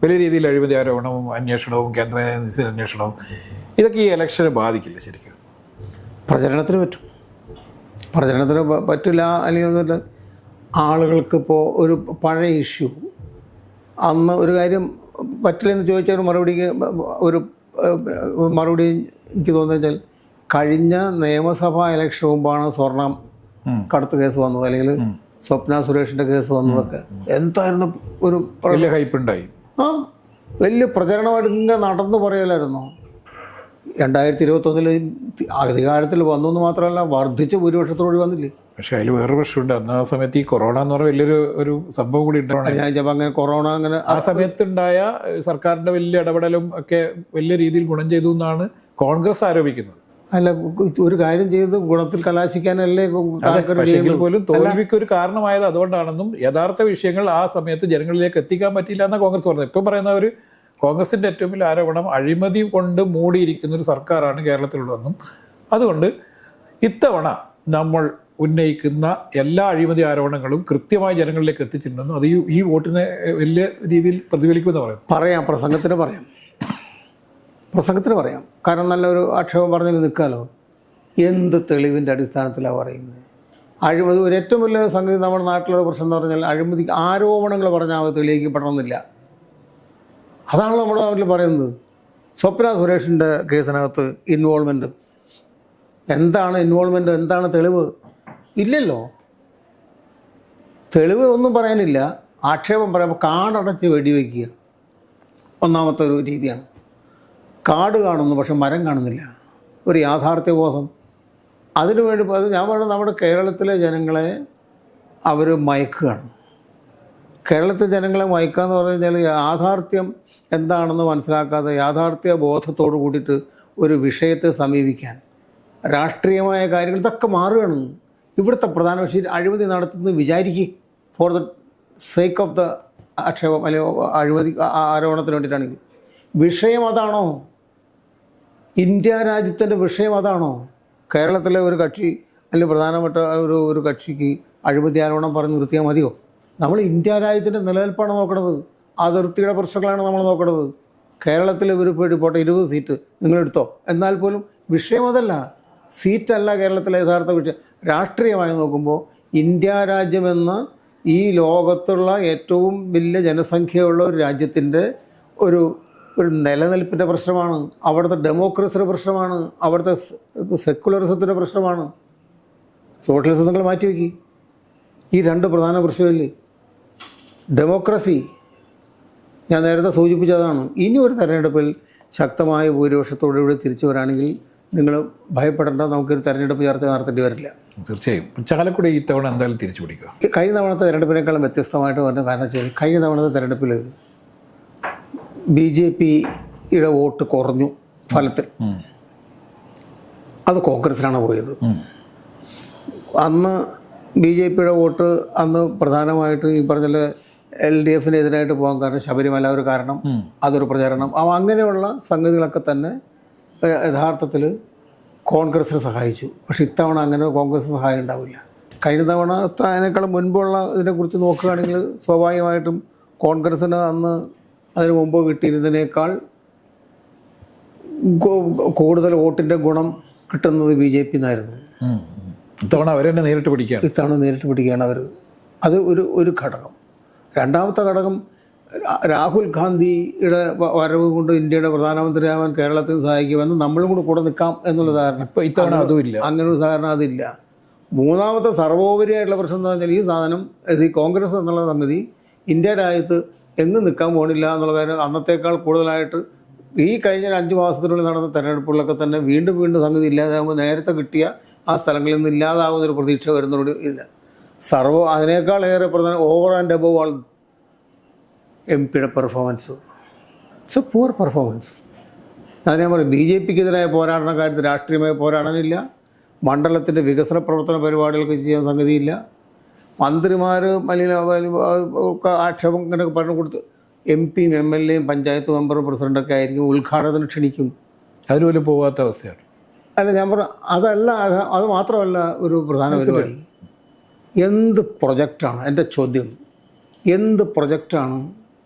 വലിയ രീതിയിൽ അഴിമതി ആരോപണവും അന്വേഷണവും കേന്ദ്ര അന്വേഷണവും ഇതൊക്കെ ഈ ഇലക്ഷനെ ബാധിക്കില്ല ശരിക്കും? പ്രചരണത്തിന് പറ്റും, പ്രചരണത്തിന് പറ്റില്ല. അല്ലെങ്കിൽ ആളുകൾക്കിപ്പോൾ ഒരു പഴയ ഇഷ്യൂ അന്ന് ഒരു കാര്യം പറ്റില്ലെന്ന് ചോദിച്ചാൽ ഒരു മറുപടി എനിക്ക് തോന്നുന്നത് വെച്ചാൽ കഴിഞ്ഞ നിയമസഭാ ഇലക്ഷൻ മുമ്പാണ് സ്വർണം കടത്ത് കേസ് വന്നത്, അല്ലെങ്കിൽ സ്വപ്ന സുരേഷിൻ്റെ കേസ് വന്നതൊക്കെ എന്തായിരുന്നു ഒരു വലിയ ഹൈപ്പുണ്ടായി. വലിയ പ്രചരണമായിട്ട് ഇങ്ങനെ നടന്നു പറയലായിരുന്നു. 2021 അധികാരത്തിൽ വന്നു എന്ന് മാത്രമല്ല വർദ്ധിച്ച ഭൂരിപക്ഷത്തോടുകൂടി വന്നില്ലേ. പക്ഷേ അതിൽ വേറൊരു പ്രശ്നമുണ്ട്. അന്ന് ആ സമയത്ത് ഈ കൊറോണ എന്ന് പറഞ്ഞ വലിയൊരു സംഭവം കൂടി ഉണ്ടാവണം. ഞാൻ ചിലപ്പോൾ അങ്ങനെ കൊറോണ അങ്ങനെ ആ സമയത്തുണ്ടായ സർക്കാരിൻ്റെ വലിയ ഇടപെടലും ഒക്കെ വലിയ രീതിയിൽ ഗുണം ചെയ്തു എന്നാണ് കോൺഗ്രസ് ആരോപിക്കുന്നത്. അല്ല, ഒരു കാര്യം ചെയ്ത് ഗുണത്തിൽ കലാശിക്കാനല്ലേ പോലും തോൽവിക്ക് ഒരു കാരണമായത് അതുകൊണ്ടാണെന്നും യഥാർത്ഥ വിഷയങ്ങൾ ആ സമയത്ത് ജനങ്ങളിലേക്ക് എത്തിക്കാൻ പറ്റിയില്ല എന്നാണ് കോൺഗ്രസ് പറഞ്ഞത്. ഇപ്പം പറയുന്ന ഒരു കോൺഗ്രസിൻ്റെ ഏറ്റവും വലിയ ആരോപണം അഴിമതി കൊണ്ട് മൂടിയിരിക്കുന്ന ഒരു സർക്കാരാണ് കേരളത്തിലുള്ളതെന്നും അതുകൊണ്ട് ഇത്തവണ നമ്മൾ ഉന്നയിക്കുന്ന എല്ലാ അഴിമതി ആരോപണങ്ങളും കൃത്യമായി ജനങ്ങളിലേക്ക് എത്തിച്ചിട്ടുണ്ടെന്നും അത് ഈ വോട്ടിനെ വലിയ രീതിയിൽ പ്രതിഫലിക്കുമെന്ന് പറയാം. പ്രസംഗത്തിന് പറയാം. കാരണം നല്ലൊരു ആക്ഷേപം പറഞ്ഞ് നിൽക്കാമല്ലോ. എന്ത് തെളിവിൻ്റെ അടിസ്ഥാനത്തിലാണ് പറയുന്നത്? അഴിമതി ഒരു ഏറ്റവും വലിയ സംഗതി നമ്മുടെ നാട്ടിലുള്ള പ്രശ്നം എന്ന് പറഞ്ഞാൽ അഴിമതി ആരോപണങ്ങൾ പറഞ്ഞാൽ അത് തെളിയിക്കപ്പെടണമെന്നില്ല. അതാണ് നമ്മുടെ നാട്ടിൽ പറയുന്നത്. സ്വപ്ന സുരേഷിൻ്റെ കേസിനകത്ത് ഇൻവോൾവ്മെൻറ്റ് എന്താണ്, എന്താണ് തെളിവ്? ഇല്ലല്ലോ. തെളിവ് ഒന്നും പറയാനില്ല, ആക്ഷേപം പറയുമ്പോൾ കാടടച്ച് വെടിവെക്കുക ഒന്നാമത്തെ ഒരു രീതിയാണ്. കാട് കാണുന്നു പക്ഷെ മരം കാണുന്നില്ല, ഒരു യാഥാർത്ഥ്യബോധം. അതിനുവേണ്ടി അത് ഞാൻ പറയുന്നത് നമ്മുടെ കേരളത്തിലെ ജനങ്ങളെ അവർ മയക്കുകയാണ്. കേരളത്തിലെ ജനങ്ങളെ മയക്കുക എന്ന് പറഞ്ഞു കഴിഞ്ഞാൽ യാഥാർത്ഥ്യം എന്താണെന്ന് മനസ്സിലാക്കാതെ യാഥാർത്ഥ്യ ബോധത്തോട് കൂടിയിട്ട് ഒരു വിഷയത്തെ സമീപിക്കാൻ രാഷ്ട്രീയമായ കാര്യങ്ങൾ ഇതൊക്കെ മാറുകയാണ്. ഇവിടുത്തെ പ്രധാന വിഷയം അഴിമതി നടത്തുന്നത് വിചാരിക്കുക for the sake of the ആക്ഷേപം അല്ലെങ്കിൽ അഴിമതി ആരോപണത്തിന് വേണ്ടിയിട്ടാണെങ്കിൽ വിഷയം അതാണോ? ഇന്ത്യ രാജ്യത്തിൻ്റെ വിഷയം അതാണോ? കേരളത്തിലെ ഒരു കക്ഷി അല്ലെങ്കിൽ പ്രധാനപ്പെട്ട ഒരു കക്ഷിക്ക് അഴിമതി ആരോപണം പറഞ്ഞ് നിർത്തിയാൽ മതിയോ? നമ്മൾ ഇന്ത്യ രാജ്യത്തിൻ്റെ നിലനിൽപ്പാണ് നോക്കണത്, അതിർത്തിയുടെ പ്രശ്നങ്ങളാണ് നമ്മൾ നോക്കണത്. കേരളത്തിൽ ഒരു പോട്ടെ 20 സീറ്റ് നിങ്ങളെടുത്തോ, എന്നാൽ പോലും വിഷയം അതല്ല, സീറ്റല്ല കേരളത്തിലെ യഥാർത്ഥ വിഷയം. രാഷ്ട്രീയമായി നോക്കുമ്പോൾ ഇന്ത്യ രാജ്യമെന്ന ഈ ലോകത്തുള്ള ഏറ്റവും വലിയ ജനസംഖ്യയുള്ള ഒരു രാജ്യത്തിൻ്റെ ഒരു നിലനിൽപ്പിൻ്റെ പ്രശ്നമാണ്, അവിടുത്തെ ഡെമോക്രസിയുടെ പ്രശ്നമാണ്, അവിടുത്തെ സെക്കുലറിസത്തിൻ്റെ പ്രശ്നമാണ്. സോഷ്യലിസം നിങ്ങൾ മാറ്റിവെക്കി, ഈ രണ്ട് പ്രധാന പ്രശ്നമില്ലേ? ഡെമോക്രസി ഞാൻ നേരത്തെ സൂചിപ്പിച്ചതാണ്. ഇനി ഒരു തെരഞ്ഞെടുപ്പിൽ ശക്തമായ ഭൂരിപക്ഷത്തോടുകൂടി തിരിച്ചു വരാണെങ്കിൽ നിങ്ങൾ ഭയപ്പെടേണ്ട, നമുക്കൊരു തെരഞ്ഞെടുപ്പ് ചർച്ച നടത്തേണ്ടി വരില്ല. തീർച്ചയായും ചാലക്കുടി ഈ തവണ എന്തായാലും തിരിച്ചു പിടിക്കുക. കഴിഞ്ഞ തവണത്തെ തെരഞ്ഞെടുപ്പിനേക്കാളും വ്യത്യസ്തമായിട്ട് പറഞ്ഞ കാരണം വെച്ചാൽ കഴിഞ്ഞ തവണത്തെ തെരഞ്ഞെടുപ്പിൽ BJPയുടെ വോട്ട് കുറഞ്ഞു ഫലത്തിൽ. അത് കോൺഗ്രസിനാണ് പോയത്. അന്ന് BJPയുടെ വോട്ട് അന്ന് പ്രധാനമായിട്ട് ഈ പറഞ്ഞ LDFനെതിരായിട്ട് പോകാൻ കാരണം ശബരിമല ഒരു കാരണം, അതൊരു പ്രചാരണം. അങ്ങനെയുള്ള സംഗതികളൊക്കെ തന്നെ യഥാർത്ഥത്തിൽ കോൺഗ്രസിനെ സഹായിച്ചു. പക്ഷെ ഇത്തവണ അങ്ങനെ കോൺഗ്രസ് സഹായം ഉണ്ടാവില്ല. കഴിഞ്ഞ തവണ അതിനേക്കാളും മുൻപുള്ള ഇതിനെക്കുറിച്ച് നോക്കുകയാണെങ്കിൽ സ്വാഭാവികമായിട്ടും കോൺഗ്രസ്സിന് അന്ന് അതിന് മുമ്പ് കിട്ടിയിരുന്നതിനേക്കാൾ കൂടുതൽ വോട്ടിൻ്റെ ഗുണം കിട്ടുന്നത് BJP എന്നായിരുന്നു. ഇത്തവണ അവരെന്നെ നേരിട്ട് പിടിക്കുകയാണ്. ഇത്തവണ നേരിട്ട് പിടിക്കുകയാണ് അവർ. അത് ഒരു ഘടകം. രണ്ടാമത്തെ ഘടകം, രാഹുൽ ഗാന്ധിയുടെ വരവ് കൊണ്ട് ഇന്ത്യയുടെ പ്രധാനമന്ത്രിയാവാൻ കേരളത്തിന് സഹായിക്കുമെന്ന് നമ്മളും കൂടെ നിൽക്കാം എന്നുള്ള ധാരണ ഇപ്പോൾ ഇത്തവണ അതുമില്ല. അങ്ങനെ ഒരു ധാരണ അതില്ല. മൂന്നാമത്തെ സർവോപരിയായിട്ടുള്ള പ്രശ്നം എന്താ പറഞ്ഞാൽ ഈ സാധനം ഈ കോൺഗ്രസ് എന്നുള്ള സംഗതി ഇന്ത്യ രാജ്യത്ത് എങ്ങും നിൽക്കാൻ പോകണില്ല എന്നുള്ള കാര്യം അന്നത്തേക്കാൾ കൂടുതലായിട്ട് ഈ കഴിഞ്ഞ 5 മാസത്തിനുള്ളിൽ നടന്ന തെരഞ്ഞെടുപ്പുകളൊക്കെ തന്നെ വീണ്ടും സംഗതി ഇല്ലാതാകുമ്പോൾ നേരത്തെ കിട്ടിയ ആ സ്ഥലങ്ങളിൽ നിന്ന് ഇല്ലാതാകുന്നൊരു പ്രതീക്ഷ വരുന്നതോട് ഇല്ല. അതിനേക്കാൾ ഏറെ പ്രധാനം ഓവർ ആൻഡ് അബവ് ആൾ MP-യുടെ performance. It's a poor performance. ഞാൻ പറയും BJPക്കെതിരായ പോരാടുന്ന കാര്യത്തിൽ രാഷ്ട്രീയമായി പോരാടാനില്ല, മണ്ഡലത്തിൻ്റെ വികസന പ്രവർത്തന പരിപാടികൾക്ക് ചെയ്യാൻ സംഗതിയില്ല. മന്ത്രിമാർ ആക്ഷേപം ഇങ്ങനെ പറഞ്ഞു കൊടുത്ത് MP-യും MLA-യും പഞ്ചായത്ത് മെമ്പറും പ്രസിഡൻ്റൊക്കെ ആയിരിക്കും ഉദ്ഘാടനത്തിന് ക്ഷണിക്കും, അതിനുപോലും പോകാത്ത അവസ്ഥയാണ്. അല്ല ഞാൻ പറഞ്ഞു അതല്ല, അത് മാത്രമല്ല ഒരു പ്രധാന പരിപാടി. എന്ത് പ്രൊജക്റ്റാണ് എൻ്റെ ചോദ്യം, എന്ത് പ്രൊജക്റ്റാണ്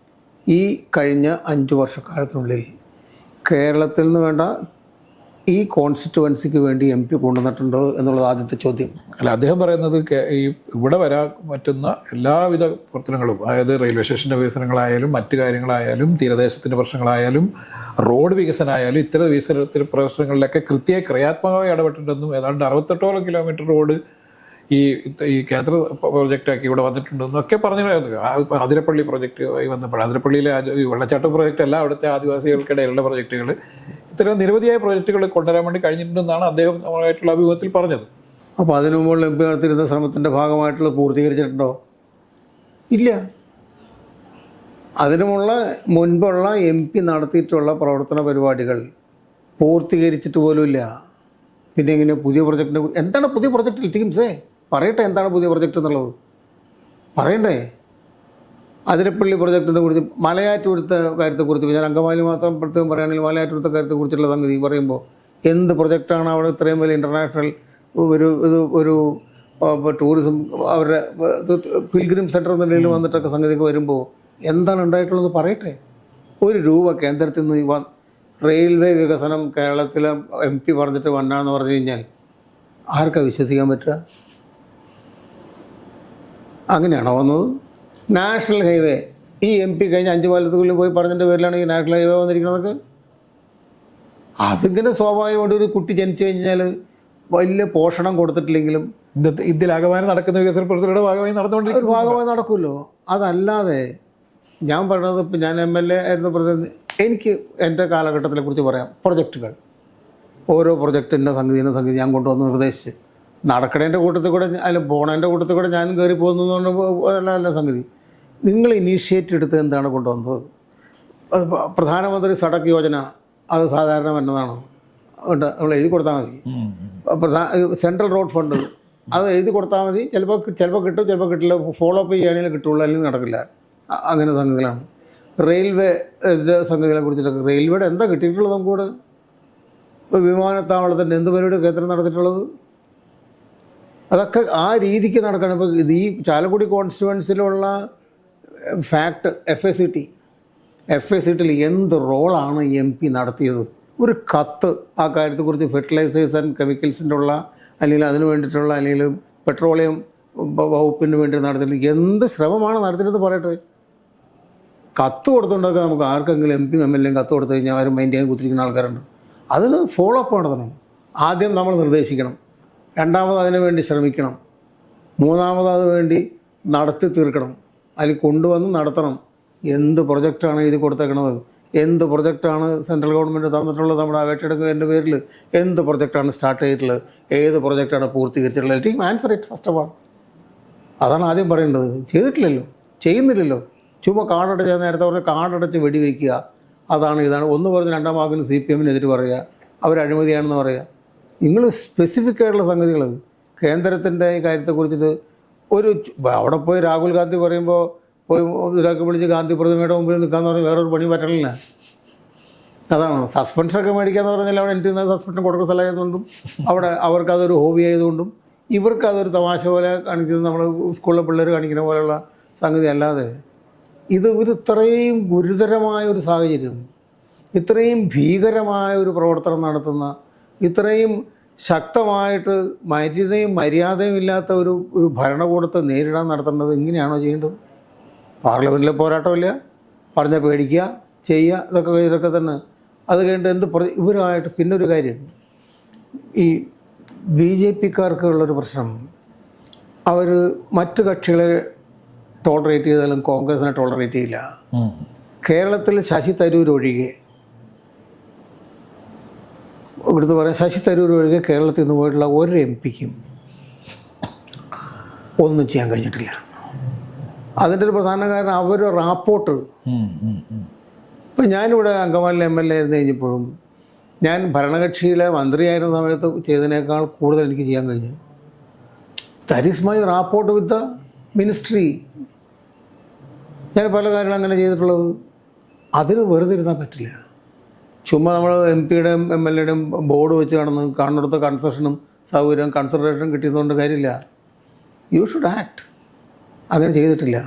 ഈ കഴിഞ്ഞ 5 വർഷക്കാലത്തിനുള്ളിൽ കേരളത്തിൽ നിന്ന് വേണ്ട ഈ കോൺസ്റ്റിറ്റുവൻസിക്ക് വേണ്ടി MP കൊണ്ടുവന്നിട്ടുണ്ടോ എന്നുള്ളത് ആദ്യത്തെ ചോദ്യം. അല്ല, അദ്ദേഹം പറയുന്നത് ഈ ഇവിടെ വരാൻ പറ്റുന്ന എല്ലാവിധ പ്രവർത്തനങ്ങളും, അതായത് റെയിൽവേ സ്റ്റേഷൻ്റെ വികസനങ്ങളായാലും മറ്റു കാര്യങ്ങളായാലും തീരദേശത്തിൻ്റെ പ്രശ്നങ്ങളായാലും റോഡ് വികസനമായാലും ഇത്തരം വികസനത്തിൻ്റെ പ്രശ്നങ്ങളിലൊക്കെ ക്രിയാത്മകമായി ഇടപെട്ടിട്ടുണ്ടെന്നും ഏതാണ്ട് 68ഓളം കിലോമീറ്റർ റോഡ് ഈ കേന്ദ്ര പ്രോജക്റ്റാക്കി ഇവിടെ വന്നിട്ടുണ്ടെന്നും ഒക്കെ പറഞ്ഞു. അതിരപ്പള്ളി പ്രോജക്റ്റുമായി വന്നപ്പോൾ അതിരപ്പള്ളിയിലെ വെള്ളച്ചാട്ടം പ്രോജക്റ്റ് അല്ല, അവിടുത്തെ ആദിവാസികൾക്കിടയിലുള്ള പ്രോജക്റ്റുകൾ, ഇത്തരം നിരവധിയായ പ്രോജക്റ്റുകൾ കൊണ്ടുവരാൻ വേണ്ടി കഴിഞ്ഞിട്ടുണ്ടെന്നാണ് അദ്ദേഹം നമ്മളായിട്ടുള്ള അഭിമുഖത്തിൽ പറഞ്ഞത്. അപ്പോൾ അതിനു മുമ്പുള്ള MP നടത്തിയിരുന്ന ശ്രമത്തിൻ്റെ ഭാഗമായിട്ടുള്ള പൂർത്തീകരിച്ചിട്ടുണ്ടോ? ഇല്ല. അതിനുമുള്ള മുൻപുള്ള MP നടത്തിയിട്ടുള്ള പ്രവർത്തന പരിപാടികൾ പൂർത്തീകരിച്ചിട്ട് പോലുമില്ല. പിന്നെ ഇങ്ങനെ പുതിയ പ്രൊജക്റ്റിനെ എന്താണ് പുതിയ പ്രൊജക്റ്റ് ടീംസേ പറയട്ടെ, എന്താണ് പുതിയ പ്രൊജക്റ്റ് എന്നുള്ളത് പറയണ്ടേ? അതിരപ്പള്ളി പ്രൊജക്റ്റിനെ കുറിച്ച്, മലയാറ്റൂരത്തെ കാര്യത്തെക്കുറിച്ച്, ഞാൻ അങ്കമാലി മാത്രം പ്രത്യേകം പറയുകയാണെങ്കിൽ മലയാറ്റൂരത്തെ കാര്യത്തെക്കുറിച്ചുള്ള സംഗതി പറയുമ്പോൾ എന്ത് പ്രൊജക്റ്റാണ് അവിടെ ഇത്രയും വലിയ ഇൻ്റർനാഷണൽ ഒരു ടൂറിസം അവരുടെ പിൽഗ്രിം സെൻറ്റർ എന്ന നിലയിൽ വന്നിട്ടൊക്കെ സംഗതിക്ക് വരുമ്പോൾ എന്താണ് ഉണ്ടായിട്ടുള്ളത് പറയട്ടെ. ₹1 കേന്ദ്രത്തിൽ നിന്ന് റെയിൽവേ വികസനം കേരളത്തിലെ MP പറഞ്ഞിട്ട് വന്നാന്ന് പറഞ്ഞു കഴിഞ്ഞാൽ ആർക്കാ വിശ്വസിക്കാൻ പറ്റുക? അങ്ങനെയാണോ വന്നത്? നാഷണൽ ഹൈവേ ഈ MP കഴിഞ്ഞ 5 കൊല്ലത്തുള്ളിൽ പോയി പറഞ്ഞതിൻ്റെ പേരിലാണ് ഈ നാഷണൽ ഹൈവേ വന്നിരിക്കുന്നതൊക്കെ. അതിങ്ങനെ സ്വാഭാവികമായിട്ട് ഒരു കുട്ടി ജനിച്ചു കഴിഞ്ഞാൽ വലിയ പോഷണം കൊടുത്തിട്ടില്ലെങ്കിലും ഇതിലാകമാനം നടക്കുന്ന വികസന പ്രവർത്തനങ്ങളുടെ ഭാഗമായി ഒരു നടന്നുകൊണ്ടിരിക്കുന്നു. ഭാഗമായി നടക്കുമല്ലോ. അതല്ലാതെ ഞാൻ പറയുന്നത്, ഇപ്പം ഞാൻ MLA ആയിരുന്ന പ്രതിനിധി, എനിക്ക് എൻ്റെ കാലഘട്ടത്തിനെ കുറിച്ച് പറയാം. പ്രൊജക്റ്റുകൾ, ഓരോ പ്രൊജക്റ്റിൻ്റെ സംഗതി ഞാൻ കൊണ്ടുവന്ന് നിർദ്ദേശിച്ച് നടക്കണേൻ്റെ കൂട്ടത്തിൽ കൂടെ അതിൽ പോണേൻ്റെ കൂട്ടത്തിൽ കൂടെ ഞാനും കയറി പോകുന്നതുകൊണ്ട് നല്ല സംഗതി. നിങ്ങൾ ഇനീഷ്യേറ്റ് എടുത്ത് എന്താണ് കൊണ്ടുവന്നത്? അത് പ്രധാനമന്ത്രി സഡക് യോജന, അത് സാധാരണ വരുന്നതാണോ? ഉണ്ട്, നമ്മൾ എഴുതി കൊടുത്താൽ മതി. സെൻട്രൽ റോഡ് ഫണ്ട്, അത് എഴുതി കൊടുത്താൽ മതി. ചിലപ്പോൾ കിട്ടും, ചിലപ്പോൾ കിട്ടില്ല. ഫോളോ അപ്പ് ചെയ്യുകയാണെങ്കിൽ കിട്ടുള്ളൂ, അല്ലെങ്കിൽ നടക്കില്ല. അങ്ങനെ സംഗതികളാണ്. റെയിൽവേ സംഗതികളെ കുറിച്ചിട്ടൊക്കെ, റെയിൽവേയുടെ എന്താ കിട്ടിയിട്ടുള്ളത് നമുക്കൂടെ? വിമാനത്താവളത്തിൻ്റെ എന്ത് പരിപാടി കേന്ദ്രം നടത്തിയിട്ടുള്ളത്? അതൊക്കെ ആ രീതിക്ക് നടക്കണം. ഇപ്പോൾ ഇത് ഈ ചാലക്കുടി കോൺസ്റ്റിറ്റ്യുവൻസിലുള്ള ഫാക്ട് FACT എന്ത് റോളാണ് MP നടത്തിയത്? ഒരു കത്ത് ആ കാര്യത്തെക്കുറിച്ച് ഫെർട്ടിലൈസേഴ്സ് ആൻഡ് കെമിക്കൽസിൻ്റെ ഉള്ള, അല്ലെങ്കിൽ അതിന് വേണ്ടിയിട്ടുള്ള, അല്ലെങ്കിൽ പെട്രോളിയം വകുപ്പിന് വേണ്ടി നടത്തിയിട്ട് എന്ത് ശ്രമമാണ് നടത്തിയിട്ട് പറയട്ടെ. കത്ത് കൊടുത്തുകൊണ്ടൊക്കെ നമുക്ക് ആർക്കെങ്കിലും MP MLA കത്ത് കൊടുത്തു കഴിഞ്ഞാൽ ആരും മൈൻഡ് ചെയ്യാൻ കുത്തിരിക്കുന്ന ആൾക്കാരുണ്ട്. അതിന് ഫോളോ അപ്പ് നടത്തണം. ആദ്യം നമ്മൾ നിർദ്ദേശിക്കണം, രണ്ടാമത് അതിനു വേണ്ടി ശ്രമിക്കണം, മൂന്നാമത് അത് വേണ്ടി നടത്തി തീർക്കണം, അതിൽ കൊണ്ടുവന്ന് നടത്തണം. എന്ത് പ്രൊജക്റ്റാണ് എഴുതി കൊടുത്തേക്കണത്? എന്ത് പ്രൊജക്റ്റാണ് സെൻട്രൽ ഗവൺമെൻറ് തന്നിട്ടുള്ളത്? നമ്മുടെ അപേക്ഷയുടെ പേരിൽ എന്ത് പ്രൊജക്റ്റാണ് സ്റ്റാർട്ട് ചെയ്തിട്ടുള്ളത്? ഏത് പ്രൊജക്റ്റാണ് പൂർത്തീകരിച്ചിട്ടുള്ളത്? Team answer it first of all. അതാണ് ആദ്യം പറയേണ്ടത്. ചെയ്തിട്ടില്ലല്ലോ, ചെയ്യുന്നില്ലല്ലോ. ചുമ്മാ കാർഡടച്ച്, നേരത്തെ പറഞ്ഞ കാർഡടച്ച് വെടിവെക്കുക, അതാണ് ഇതാണ് ഒന്ന് പറഞ്ഞ് രണ്ടാം വാക്കിന് CPM-നെതിരെ പറയുക, അവർ അഴിമതിയാണെന്ന് പറയുക. നിങ്ങൾ സ്പെസിഫിക് ആയിട്ടുള്ള സംഗതികൾ കേന്ദ്രത്തിൻ്റെ ഈ കാര്യത്തെക്കുറിച്ചിട്ട് അവിടെ പോയി രാഹുൽ ഗാന്ധി പറയുമ്പോൾ പോയി ഇതിലൊക്കെ വിളിച്ച് ഗാന്ധി പ്രതിമയുടെ മുമ്പിൽ നിൽക്കാന്ന് പറഞ്ഞാൽ വേറൊരു പണി പറ്റണില്ല. അതാണ് സസ്പെൻഷനൊക്കെ മേടിക്കാന്ന് പറഞ്ഞാൽ അവിടെ എനിക്ക് സസ്പെൻഷൻ കൊടുക്കുന്ന സ്ഥലമായതുകൊണ്ടും അവിടെ അവർക്കതൊരു ഹോബി ആയതുകൊണ്ടും ഇവർക്കതൊരു തമാശ പോലെ കാണിക്കുന്നത്, നമ്മൾ സ്കൂളിലെ പിള്ളേർ കാണിക്കുന്ന പോലെയുള്ള സംഗതി അല്ലാതെ ഇത് ഇത്രയും ഗുരുതരമായ ഒരു സാഹചര്യം, ഇത്രയും ഭീകരമായ ഒരു പ്രവർത്തനം നടത്തുന്ന, ഇത്രയും ശക്തമായിട്ട് മര്യാദയും ഇല്ലാത്ത ഒരു ഭരണകൂടത്തെ നേരിടാൻ നടത്തേണ്ടത് ഇങ്ങനെയാണോ ചെയ്യേണ്ടത്? പാർലമെൻറ്റിലെ പോരാട്ടമില്ല, പറഞ്ഞാൽ പേടിക്കുക, ചെയ്യുക, ഇതൊക്കെ തന്നെ. അത് കഴിഞ്ഞിട്ട് ഇവരുമായിട്ട് പിന്നൊരു കാര്യം, ഈ BJP-ക്കാർക്കുള്ളൊരു പ്രശ്നം, അവർ മറ്റു കക്ഷികളെ ടോളറേറ്റ് ചെയ്താലും കോൺഗ്രസിനെ ടോളറേറ്റ് ചെയ്യില്ല. കേരളത്തിൽ ശശി തരൂർ ഒഴികെ, ഇവിടുത്തെ പറയാം, ശശി തരൂർ ഒഴികെ കേരളത്തിൽ നിന്ന് പോയിട്ടുള്ള ഒരു MP-ക്കും ഒന്നും ചെയ്യാൻ കഴിഞ്ഞിട്ടില്ല. അതിൻ്റെ ഒരു പ്രധാന കാരണം അവർ റാപ്പോർട്ട്. ഇപ്പം ഞാനിവിടെ അങ്കമാലിയിലെ MLA ആയിരുന്നു കഴിഞ്ഞപ്പോഴും ഞാൻ ഭരണകക്ഷിയിലെ മന്ത്രിയായിരുന്ന സമയത്ത് ചെയ്തതിനേക്കാൾ കൂടുതൽ എനിക്ക് ചെയ്യാൻ കഴിഞ്ഞു. That is my rapport with the ministry. ഞാൻ പല കാര്യങ്ങളും അങ്ങനെ ചെയ്തിട്ടുള്ളത്. അതിന് വെറുതെ ഇരുന്നാൽ പറ്റില്ല. ചുമ്മാ നമ്മൾ MP-യുടെയും MLA-യുടെയും ബോർഡ് വെച്ച് കാണുന്നിടത്ത് കൺസെഷനും സൗകര്യം കൺസിഡറേഷനും കിട്ടിയതുകൊണ്ട് കാര്യമില്ല. You should act. അങ്ങനെ ചെയ്തിട്ടില്ല,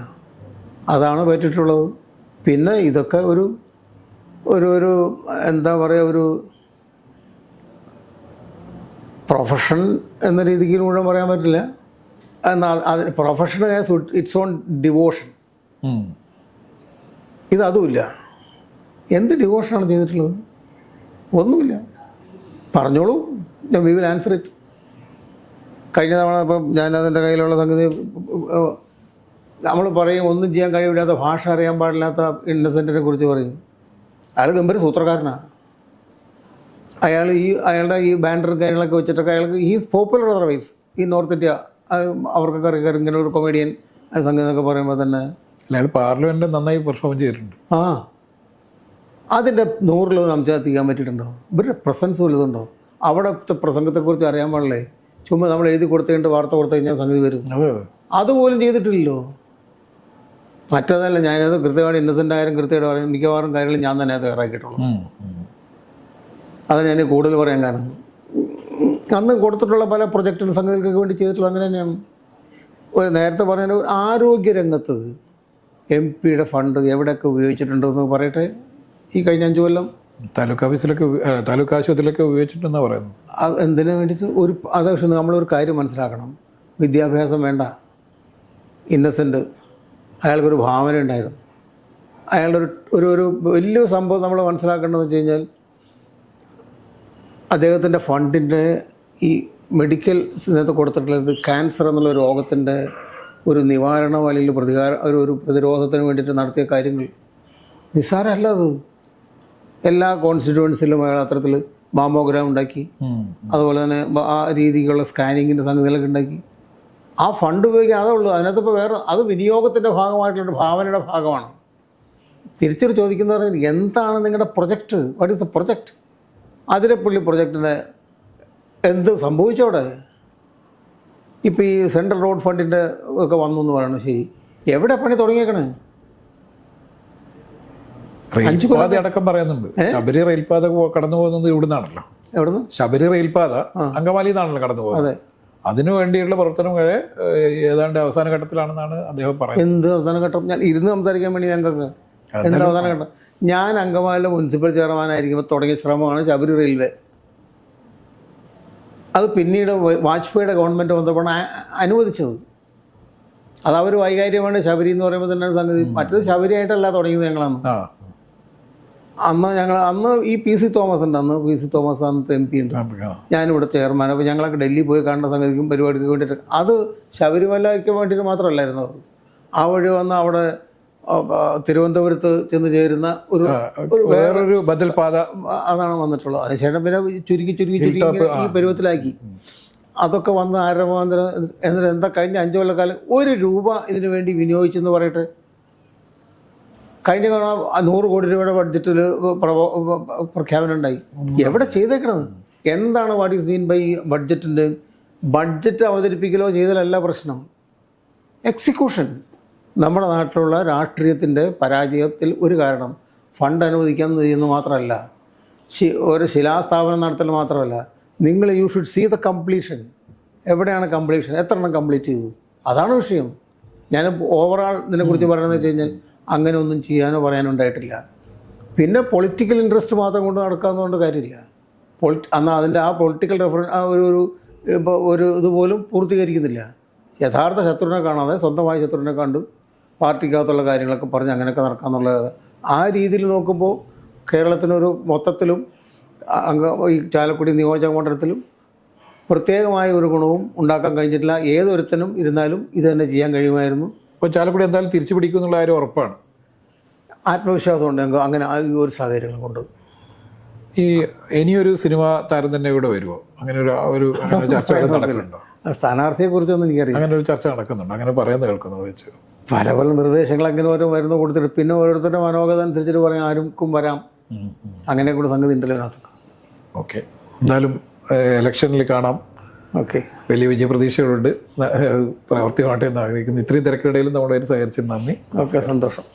അതാണ് പറ്റിയിട്ടുള്ളത്. പിന്നെ ഇതൊക്കെ ഒരു എന്താ പറയുക, ഒരു പ്രൊഫഷൻ എന്ന രീതിക്ക് മുഴുവൻ പറയാൻ പറ്റില്ല. എന്നാൽ അതിന് profession has its own devotion. ഇതതുമില്ല. എന്ത് ഡിവോഷനാണ് ചെയ്തിട്ടുള്ളത്? ഒന്നുമില്ല. പറഞ്ഞോളൂ, വി വിൽ ആൻസർ ഇറ്റ്. കഴിഞ്ഞ തവണ ഇപ്പം ഞാനതിൻ്റെ കയ്യിലുള്ള സംഗതി നമ്മൾ പറയും, ഒന്നും ചെയ്യാൻ കഴിവില്ലാത്ത, ഭാഷ അറിയാൻ പാടില്ലാത്ത ഇന്നസെൻറ്റിനെ കുറിച്ച് പറയും. അയാൾ ഗംഭീര സൂത്രക്കാരനാണ്. അയാളുടെ ഈ ബാനറും കാര്യങ്ങളൊക്കെ വെച്ചിട്ടൊക്കെ അയാൾക്ക് ഈസ് പോപ്പുലർ അതർവൈസ് ഈ നോർത്ത് ഇന്ത്യ. അവർക്കൊക്കെ അറിയാം ഇങ്ങനെ ഒരു കൊമേഡിയൻ സംഗതി എന്നൊക്കെ പറയുമ്പോൾ തന്നെ അയാൾ പാർലമെൻറ്റ് നന്നായി പെർഫോം ചെയ്തിട്ടുണ്ട്. അതിൻ്റെ 100 നമുക്ക് എത്തിക്കാൻ പറ്റിയിട്ടുണ്ടോ? ഇവരുടെ പ്രസൻസ് വലുതുണ്ടോ? അവിടുത്തെ പ്രസംഗത്തെക്കുറിച്ച് അറിയാൻ പാടില്ലേ? ചുമ്മാ നമ്മൾ എഴുതി കൊടുത്തുകൊണ്ട് വാർത്ത കൊടുത്തു കഴിഞ്ഞാൽ സംഗതി വരും. അതുപോലും ചെയ്തിട്ടില്ലല്ലോ. മറ്റേതല്ല, ഞാനത് കൃത്യമായിട്ട് ഇന്നസെൻ്റ് ആയാലും കൃത്യമായിട്ട് പറയും, മിക്കവാറും കാര്യങ്ങൾ ഞാൻ തന്നെ അത് ഇറക്കിയിട്ടുള്ളൂ. അതാണ് ഞാൻ കൂടുതൽ പറയാൻ കാരണം. അന്ന് കൊടുത്തിട്ടുള്ള പല പ്രൊജക്റ്റിന് സംഗതികൾക്ക് വേണ്ടി ചെയ്തിട്ടുള്ള അങ്ങനെ തന്നെയാണ്. ഒരു നേരത്തെ പറഞ്ഞ ആരോഗ്യരംഗത്ത് MP-യുടെ ഫണ്ട് എവിടെയൊക്കെ ഉപയോഗിച്ചിട്ടുണ്ടെന്ന് പറയട്ടെ. ഈ കഴിഞ്ഞ 5 കൊല്ലം താലൂക്ക് ആശുപത്രിയിലൊക്കെ ഉപയോഗിച്ചിട്ടുണ്ടെന്നാണ് പറയുന്നത്. അത് എന്തിനു വേണ്ടിയിട്ട്? അത് പക്ഷേ നമ്മളൊരു കാര്യം മനസ്സിലാക്കണം. വിദ്യാഭ്യാസം വേണ്ട. ഇന്നസെൻ്റ് അയാൾക്കൊരു ഭാവന ഉണ്ടായിരുന്നു. അയാളുടെ ഒരു വലിയ സംഭവം നമ്മൾ മനസ്സിലാക്കേണ്ടതെന്ന് വെച്ച് കഴിഞ്ഞാൽ, അദ്ദേഹത്തിൻ്റെ ഫണ്ടിൻ്റെ ഈ മെഡിക്കൽ ഇതിനകത്ത് കൊടുത്തിട്ടുള്ളത് ക്യാൻസർ എന്നുള്ള രോഗത്തിൻ്റെ ഒരു നിവാരണം അല്ലെങ്കിൽ ഒരു പ്രതിരോധത്തിന് വേണ്ടിയിട്ട് നടത്തിയ കാര്യങ്ങൾ നിസ്സാരമല്ല അത്. എല്ലാ കോൺസ്റ്റിറ്റ്യുവൻസിലും അയാൾ അത്തരത്തിൽ മാമോഗ്രാം ഉണ്ടാക്കി, അതുപോലെ തന്നെ ആ രീതിക്കുള്ള സ്കാനിങ്ങിൻ്റെ സംഗതികളൊക്കെ ഉണ്ടാക്കി. ആ ഫണ്ട് ഉപയോഗിക്കാൻ അതേ ഉള്ളൂ. അതിനകത്തിപ്പോൾ വേറെ അത് വിനിയോഗത്തിൻ്റെ ഭാഗമായിട്ടുള്ള ഭാവനയുടെ ഭാഗമാണ്. തിരിച്ചൊരു ചോദിക്കുന്നത് പറഞ്ഞാൽ എന്താണ് നിങ്ങളുടെ project, what is the project? Athirappilly പ്രൊജക്റ്റിന് എന്ത് സംഭവിച്ചോടെ? ഇപ്പോൾ ഈ സെൻട്രൽ റോഡ് ഫണ്ടിൻ്റെ ഒക്കെ വന്നു എന്ന് പറയണം, ശരി, എവിടെ പണി തുടങ്ങിയേക്കണേ? റെയിൽപാത അടക്കം പറയുന്നുണ്ട്. ശബരി റെയിൽപാത കടന്നു പോകുന്നത് ഇവിടുന്നാണല്ലോ. എവിടുന്ന്? ശബരി റെയിൽപാത അങ്കമാലിയിൽ നിന്നാണല്ലോ കടന്നു പോകുന്നത്. അതെ. അതിനു വേണ്ടിയുള്ള പ്രവർത്തനം വരെ ഏതാണ്ട് അവസാന ഘട്ടത്തിലാണെന്നാണ് അദ്ദേഹം പറയുന്നത്. എന്ത് അവസാന ഘട്ടം? ഞാൻ ഇരുന്ന് സംസാരിക്കാൻ വേണ്ടി ഞങ്ങൾക്ക് എന്താ അവസാന ഘട്ടം? ഞാൻ അങ്കമാലിയിലെ മുനിസിപ്പൽ ചെയർമാനായിരിക്കുമ്പോൾ തുടങ്ങിയ ശ്രമമാണ് ശബരി റെയിൽവേ. അത് പിന്നീട് വാജ്പേയിയുടെ ഗവൺമെൻറ് വന്നപ്പോഴാണ് അനുവദിച്ചത്. അത് അവർ വൈകാര്യമാണ് ശബരി എന്ന് പറയുമ്പോൾ തന്നെ സംഗതി. മറ്റത് ശബരിയായിട്ടല്ല തുടങ്ങിയത് ഞങ്ങളന്ന്. അന്ന് ഈ പി സി തോമസ് ഉണ്ട്. അന്ന് പി സി തോമസ് അന്നത്തെ MP ഉണ്ട്, ഞാനിവിടെ ചെയർമാൻ. അപ്പോൾ ഞങ്ങളൊക്കെ ഡൽഹി പോയി കാണുന്ന സംഗതിക്കും പരിപാടിക്ക് വേണ്ടിയിട്ട്, അത് ശബരിമലയ്ക്ക് വേണ്ടിയിട്ട് മാത്രമല്ലായിരുന്നു. ആ വഴി വന്ന് അവിടെ തിരുവനന്തപുരത്ത് ചെന്ന് ചേരുന്ന വേറൊരു ബദൽ പാത അതാണ് വന്നിട്ടുള്ളത്. അതിനുശേഷം പിന്നെ ചുരുക്കി ഈ പരുവത്തിലാക്കി. അതൊക്കെ വന്ന് ആരംഭാന്തരം. എന്നിട്ട് എന്താ കഴിഞ്ഞ 5 കൊല്ലക്കാലം 1 രൂപ ഇതിനു വേണ്ടി വിനിയോഗിച്ചെന്ന് പറയട്ടെ. കഴിഞ്ഞ 100 കോടി രൂപയുടെ ബഡ്ജറ്റിൽ പ്രഖ്യാപനം ഉണ്ടായി. എവിടെ ചെയ്തേക്കണത്? എന്താണ് വാട്ട് ഈസ് മീൻ ബൈ ബഡ്ജറ്റിൻ്റെ? ബഡ്ജറ്റ് അവതരിപ്പിക്കലോ ചെയ്തലല്ല പ്രശ്നം, എക്സിക്യൂഷൻ. നമ്മുടെ നാട്ടിലുള്ള രാഷ്ട്രീയത്തിൻ്റെ പരാജയത്തിൽ ഒരു കാരണം ഫണ്ട് അനുവദിക്കാൻ ചെയ്യുന്നത് മാത്രമല്ല, ഒരു ശിലാസ്ഥാപനം നടത്തൽ മാത്രമല്ല, നിങ്ങൾ you should see the completion. എവിടെയാണ് കംപ്ലീഷൻ? എത്ര എണ്ണം കംപ്ലീറ്റ് ചെയ്തു? അതാണ് വിഷയം. ഞാൻ ഓവറാൾ ഇതിനെക്കുറിച്ച് പറയുന്നത് വെച്ച് കഴിഞ്ഞാൽ അങ്ങനെ ഒന്നും ചെയ്യാനോ പറയാനോ ഉണ്ടായിട്ടില്ല. പിന്നെ പൊളിറ്റിക്കൽ ഇൻട്രസ്റ്റ് മാത്രം കൊണ്ട് നടക്കാവുന്നതുകൊണ്ട് കാര്യമില്ല. എന്നാൽ അതിൻ്റെ ആ പൊളിറ്റിക്കൽ ഒരു ഇതുപോലും പൂർത്തീകരിക്കുന്നില്ല. യഥാർത്ഥ ശത്രുവിനെ കാണാതെ സ്വന്തമായ ശത്രുവിനെ കണ്ട് പാർട്ടിക്കകത്തുള്ള കാര്യങ്ങളൊക്കെ പറഞ്ഞ് അങ്ങനെയൊക്കെ നടക്കാമെന്നുള്ളത്. ആ രീതിയിൽ നോക്കുമ്പോൾ കേരളത്തിനൊരു മൊത്തത്തിലും ഈ ചാലക്കുടി നിയോജക മണ്ഡലത്തിലും പ്രത്യേകമായ ഒരു ഗുണവും ഉണ്ടാക്കാൻ കഴിഞ്ഞിട്ടില്ല. ഏതൊരുത്തനും ഇരുന്നാലും ഇത് തന്നെ ചെയ്യാൻ കഴിയുമായിരുന്നു. ഇപ്പോൾ ചാലക്കുടി എന്തായാലും തിരിച്ചു പിടിക്കും എന്നുള്ള കാര്യം ഉറപ്പാണ്. ആത്മവിശ്വാസം ഉണ്ട് അങ്ങനെ ആ ഒരു സാഹചര്യങ്ങൾ കൊണ്ട്. ഈ ഇനിയൊരു സിനിമ താരം തന്നെ ഇവിടെ വരുമോ? അങ്ങനെ ഒരു ചർച്ച നടക്കുന്നുണ്ടോ? സ്ഥാനാർത്ഥിയെക്കുറിച്ചൊന്നും എനിക്കറിയാം. അങ്ങനെ ഒരു ചർച്ച നടക്കുന്നുണ്ട്, അങ്ങനെ പറയുന്നത് കേൾക്കുന്നു വെച്ച് പല നിർദ്ദേശങ്ങൾ അങ്ങനെ ഓരോ മരുന്ന് കൊടുത്തിട്ട് പിന്നെ ഓരോരുത്തരുടെ മനോഗത അനുസരിച്ചിട്ട് പറയാം ആർക്കും വരാം. അങ്ങനെ കൂടെ സംഗതി ഉണ്ടല്ലോ അതിനകത്ത്. ഓക്കെ, എന്തായാലും ഇലക്ഷനിൽ കാണാം. ഓക്കെ, വലിയ വിജയപ്രതീക്ഷകളുണ്ട്. പ്രവർത്തികമാട്ടെ എന്ന് ആഗ്രഹിക്കുന്നു. ഇത്രയും തിരക്കിടയിലും നമ്മുടെ സഹകരിച്ചത് നന്ദി. ഓക്കെ, സന്തോഷം.